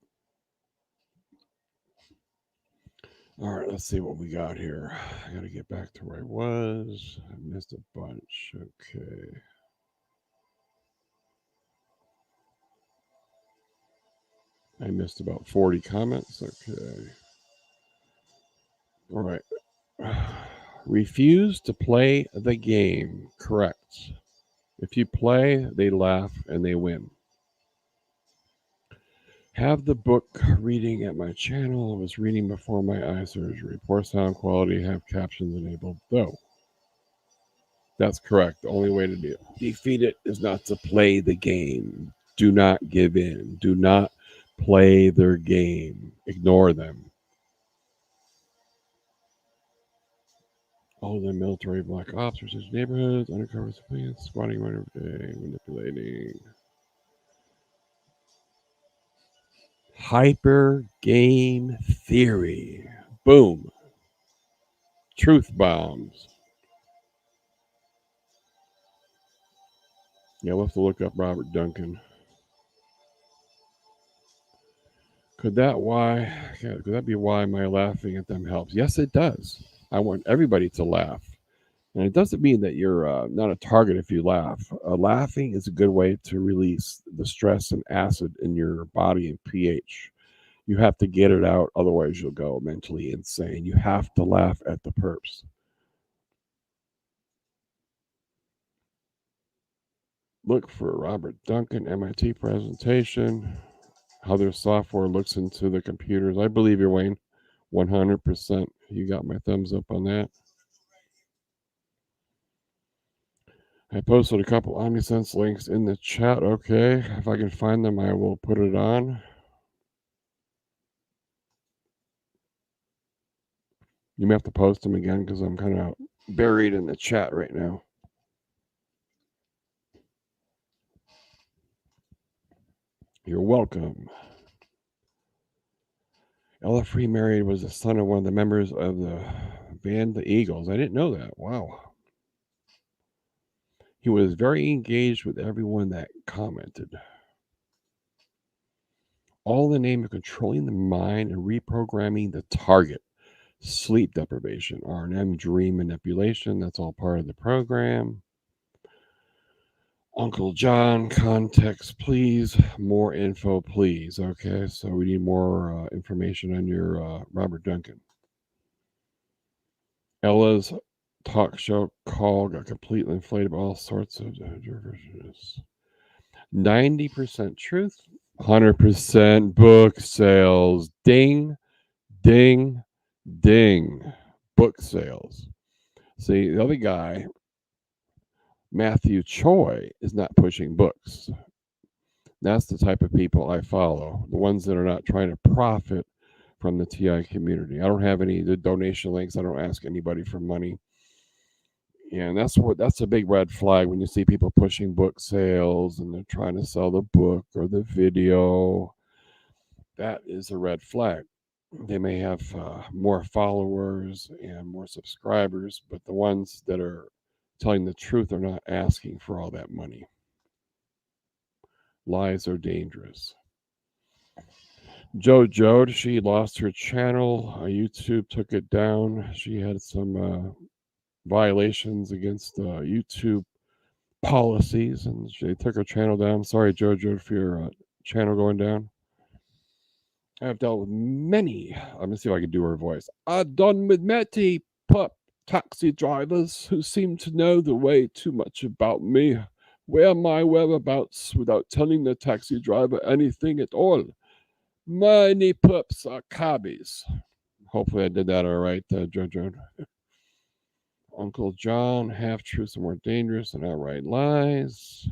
All right, let's see what we got here. I got to get back to where I was. I missed a bunch. Okay. I missed about 40 comments. Okay. All right. Refuse to play the game. Correct. If you play, they laugh and they win. Have the book reading at my channel. I was reading before my eye surgery. Poor sound quality. Have captions enabled, though. That's correct. The only way to defeat it is not to play the game. Do not give in. Do not play their game. Ignore them. All the military black ops versus neighborhoods, undercover civilians, squatting right every day, manipulating. Hyper game theory. Boom. Truth bombs. Yeah, we'll have to look up Robert Duncan. Could that be why my laughing at them helps? Yes, it does. I want everybody to laugh. And it doesn't mean that you're not a target if you laugh. Laughing is a good way to release the stress and acid in your body and pH. You have to get it out, otherwise you'll go mentally insane. You have to laugh at the perps. Look for Robert Duncan, MIT presentation, how their software looks into the computers. I believe you, Wayne, 100%. You got my thumbs up on that. I posted a couple OmniSense links in the chat. Okay, if I can find them, I will put it on. You may have to post them again because I'm kind of buried in the chat right now. You're welcome. Ella Free Married was the son of one of the members of the band The Eagles. I didn't know that. Wow. He was very engaged with everyone that commented. All in the name of controlling the mind and reprogramming the target. Sleep deprivation, R&M, dream manipulation. That's all part of the program. Uncle John, context, please. More info, please. Okay, so we need more information on your Robert Duncan. Ella's talk show call got completely inflated by all sorts of 90% truth, 100% book sales. Ding, ding, ding. Book sales. See, the other guy, Matthew Choi, is not pushing books. That's the type of people I follow, the ones that are not trying to profit from the TI community. I don't have any the donation links. I don't ask anybody for money. And that's a big red flag when you see people pushing book sales and they're trying to sell the book or the video. That is a red flag. They may have more followers and more subscribers, but the ones that are telling the truth are not asking for all that money. Lies are dangerous. JoJo, she lost her channel. YouTube took it down. She had some violations against YouTube policies, and they took her channel down. Sorry, JoJo, for your channel going down. I've dealt with many. Let me see if I can do her voice. I've done with many pup taxi drivers who seem to know the way too much about me, where my whereabouts, without telling the taxi driver anything at all. Many pups are cabbies. Hopefully I did that all right, JoJo. Uncle John, half truths are more dangerous than outright lies.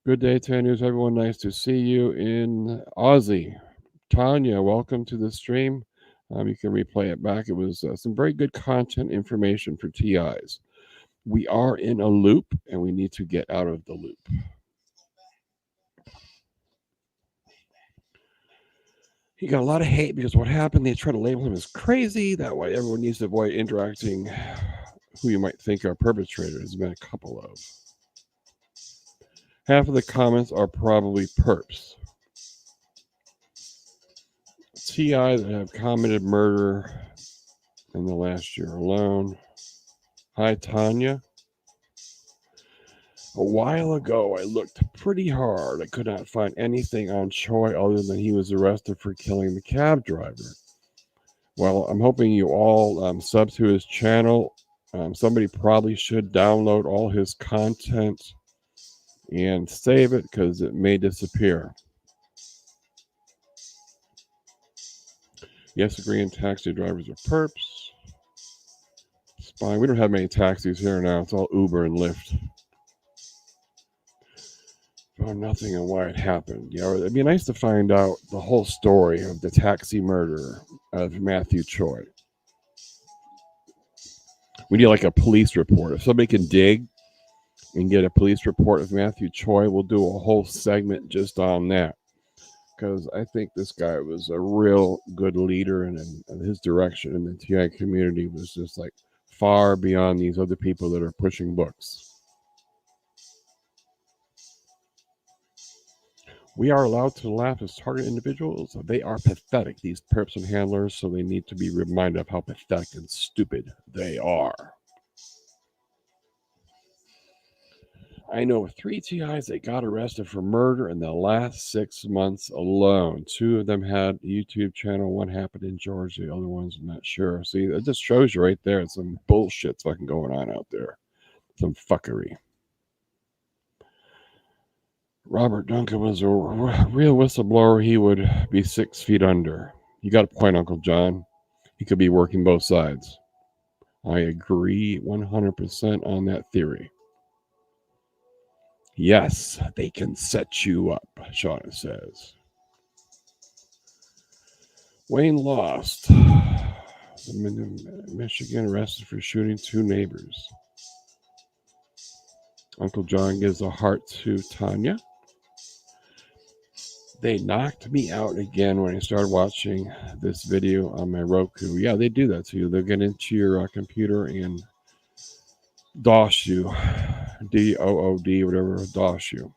Good day, Tanyas. Everyone, nice to see you in Aussie. Tanya, welcome to the stream. You can replay it back. It was some very good content information for TIs. We are in a loop, and we need to get out of the loop. He got a lot of hate because what happened, they tried to label him as crazy. That way, everyone needs to avoid interacting who you might think are perpetrators. There's been a couple of. Half of the comments are probably perps. TI that have committed murder in the last year alone. Hi, Tanya. A while ago, I looked pretty hard. I could not find anything on Choi other than he was arrested for killing the cab driver. Well, I'm hoping you all sub to his channel. Somebody probably should download all his content and save it because it may disappear. Yes, agreeing taxi drivers are perps. It's fine. We don't have many taxis here now. It's all Uber and Lyft. Found nothing on why it happened. Yeah, it'd be nice to find out the whole story of the taxi murder of Matthew Choi. We need like a police report. If somebody can dig and get a police report of Matthew Choi, we'll do a whole segment just on that. Because I think this guy was a real good leader, and his direction in the TI community was just like far beyond these other people that are pushing books. We are allowed to laugh as target individuals. They are pathetic, these perps and handlers, so they need to be reminded of how pathetic and stupid they are. I know 3 TIs that got arrested for murder in the last 6 months alone. 2 of them had a YouTube channel. One happened in Georgia. The other one's I'm not sure. See, it just shows you right there. Some bullshit's fucking going on out there. Some fuckery. Robert Duncan was a real whistleblower. He would be 6 feet under. You got a point, Uncle John. He could be working both sides. I agree 100% on that theory. Yes, they can set you up, Shauna says. Wayne lost. Michigan arrested for shooting 2 neighbors. Uncle John gives a heart to Tanya. They knocked me out again when I started watching this video on my Roku. Yeah, they do that to you. They'll get into your computer and DOS you. DOOD, whatever, DOS you.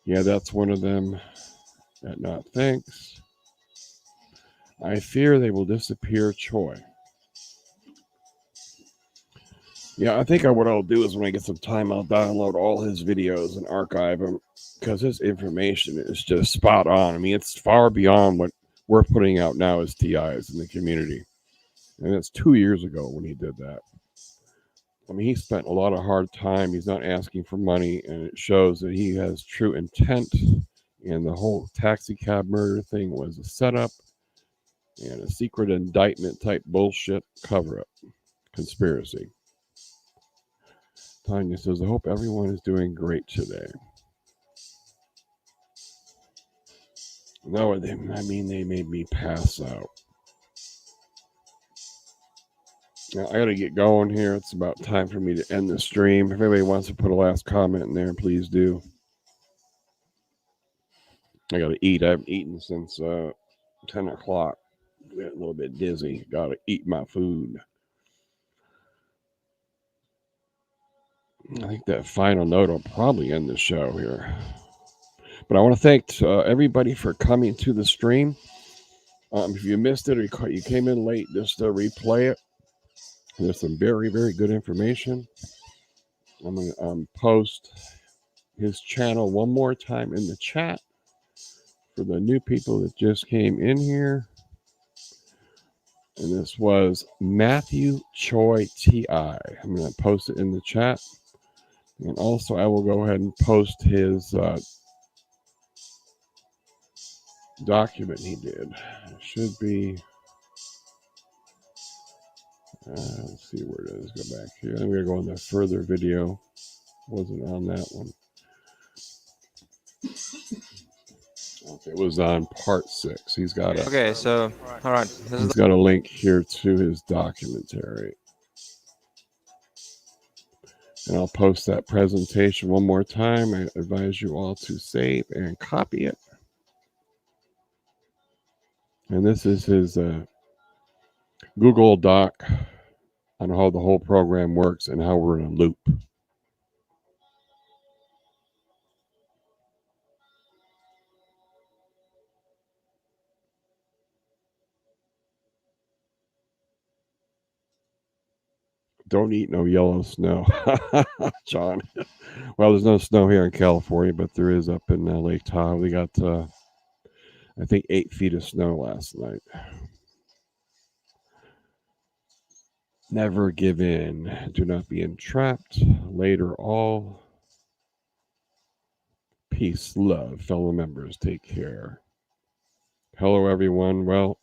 Yeah, that's one of them. Not thanks. I fear they will disappear Choi. Yeah, I think what I'll do is when I get some time, I'll download all his videos and archive them because his information is just spot on. I mean, it's far beyond what we're putting out now as TIs in the community. And that's 2 years ago when he did that. I mean, he spent a lot of hard time. He's not asking for money, and it shows that he has true intent. And the whole taxi cab murder thing was a setup and a secret indictment type bullshit cover up conspiracy. Tanya says, I hope everyone is doing great today. No, they made me pass out. Now, I gotta get going here. It's about time for me to end the stream. If anybody wants to put a last comment in there, please do. I gotta eat. I haven't eaten since 10 o'clock. Get a little bit dizzy. Gotta eat my food. I think that final note will probably end the show here. But I want to thank everybody for coming to the stream. If you missed it or you came in late, just replay it. There's some very, very good information. I'm going to post his channel one more time in the chat for the new people that just came in here. And this was Matthew Choi T.I. I'm going to post it in the chat. And also I will go ahead and post his document he did. It should be... let's see where it is. Go back here. I'm going to go on the further video. Wasn't on that one. Okay, it was on part 6. He's got a... Okay, so, all right. He's got a link here to his documentary. And I'll post that presentation one more time. I advise you all to save and copy it. And this is his Google Doc on how the whole program works and how we're in a loop. Don't eat no yellow snow, John. Well, there's no snow here in California, but there is up in Lake Tahoe. We got, I think, 8 feet of snow last night. Never give in. Do not be entrapped. Later all. Peace, love, fellow members. Take care. Hello, everyone. Well,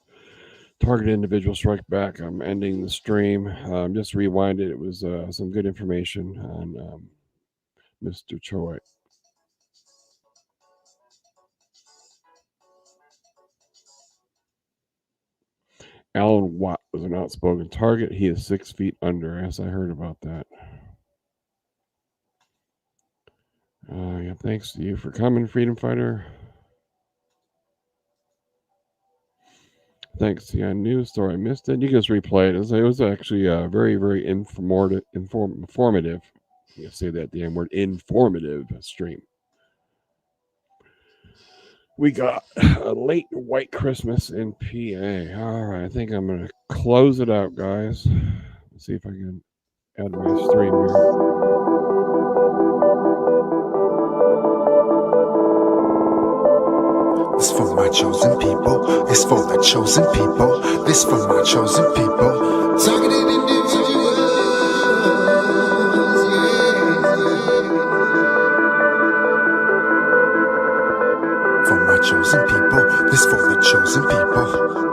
Target Individual Strike Back. I'm ending the stream. Just rewind it. It was some good information on Mr. Choi. Alan Watt was an outspoken target. He is 6 feet under. Yes, I heard about that. Yeah, thanks to you for coming, Freedom Fighter. Thanks to the news story. I missed it. You can just replay it. It was actually very, very informative. You say that damn word, informative stream. We got a late white Christmas in PA. All right, I think I'm going to close it out, guys. Let's see if I can add my stream here. This for my chosen people. This for the chosen people. This for my chosen people. Targeted individuals. For my chosen people. This for the chosen people.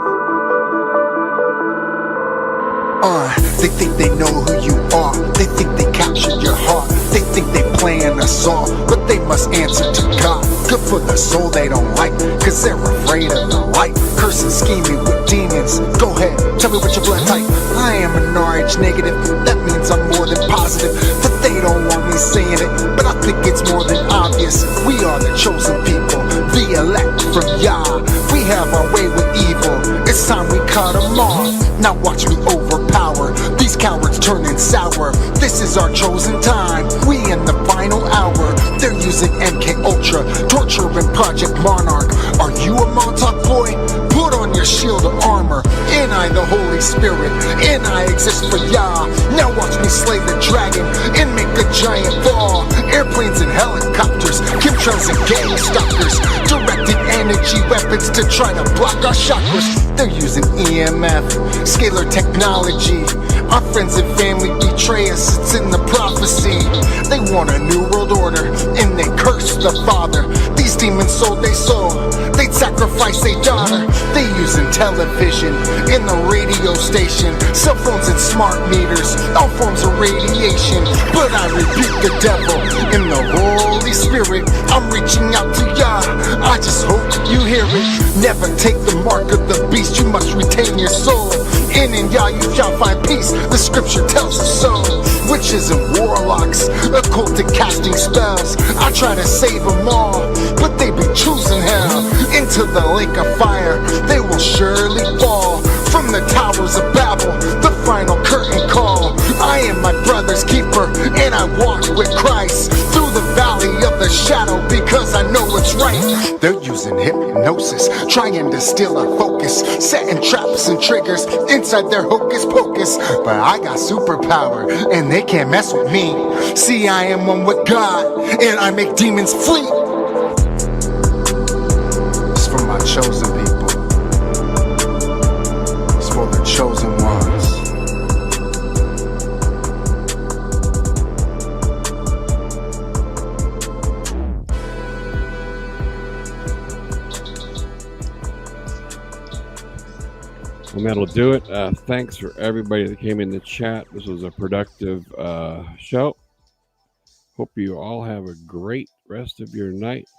They think they know who you are. They think they captured your heart. They think they playing us all, but they must answer to God. Good for the soul they don't like, cause they're afraid of the light. Cursing, scheming with demons. Go ahead, tell me what your blood type. I am an RH negative. That means I'm more than positive that they don't want me saying it, but I think it's more than obvious. We are the chosen people, the elect from Yah. We have our way with evil. It's time we cut them off. Now watch me overpower these cowards turning sour. This is our chosen time. We in the final hour. They're using MK Ultra, torturing Project Monarch. Are you a Montauk boy? Put on your shield of armor. In I, the Holy Spirit. In I exist for Yah. Now watch me slay the dragon and make a giant ball. Airplanes and helicopters, chemtrails and gang stalkers, directed energy weapons to try to block our chakras. They're using EMF, scalar technology. Our friends and family betray us, it's in the prophecy. They want a new world order, and they curse the Father. These demons sold their soul, they'd sacrifice their daughter. They using television and the radio station, cell phones and smart meters, all forms of radiation. But I rebuke the devil in the Holy Spirit. I'm reaching out to Yah, I just hope you hear it. Never take the mark of the beast, you must retain your soul. In Yah you shall find peace, the scripture tells us so. Witches and warlocks, occultic casting spells, I try to save them all, but they be choosing hell. Into the lake of fire, they will surely fall. From the towers of Babel, the final curtain call. I am my brother's keeper, and I walk with Christ through the valley of the shadow, because I know it's right. They're using hypnosis, trying to steal our focus, setting traps and triggers inside their hocus pocus. But I got superpower, and they can't mess with me. See, I am one with God, and I make demons flee. It's for my chosen people. It's for the chosen ones. Well, that'll do it. Thanks for everybody that came in the chat. This was a productive show. Hope you all have a great rest of your night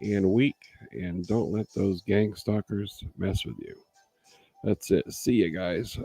and week, and don't let those gang stalkers mess with you. That's it. See you guys.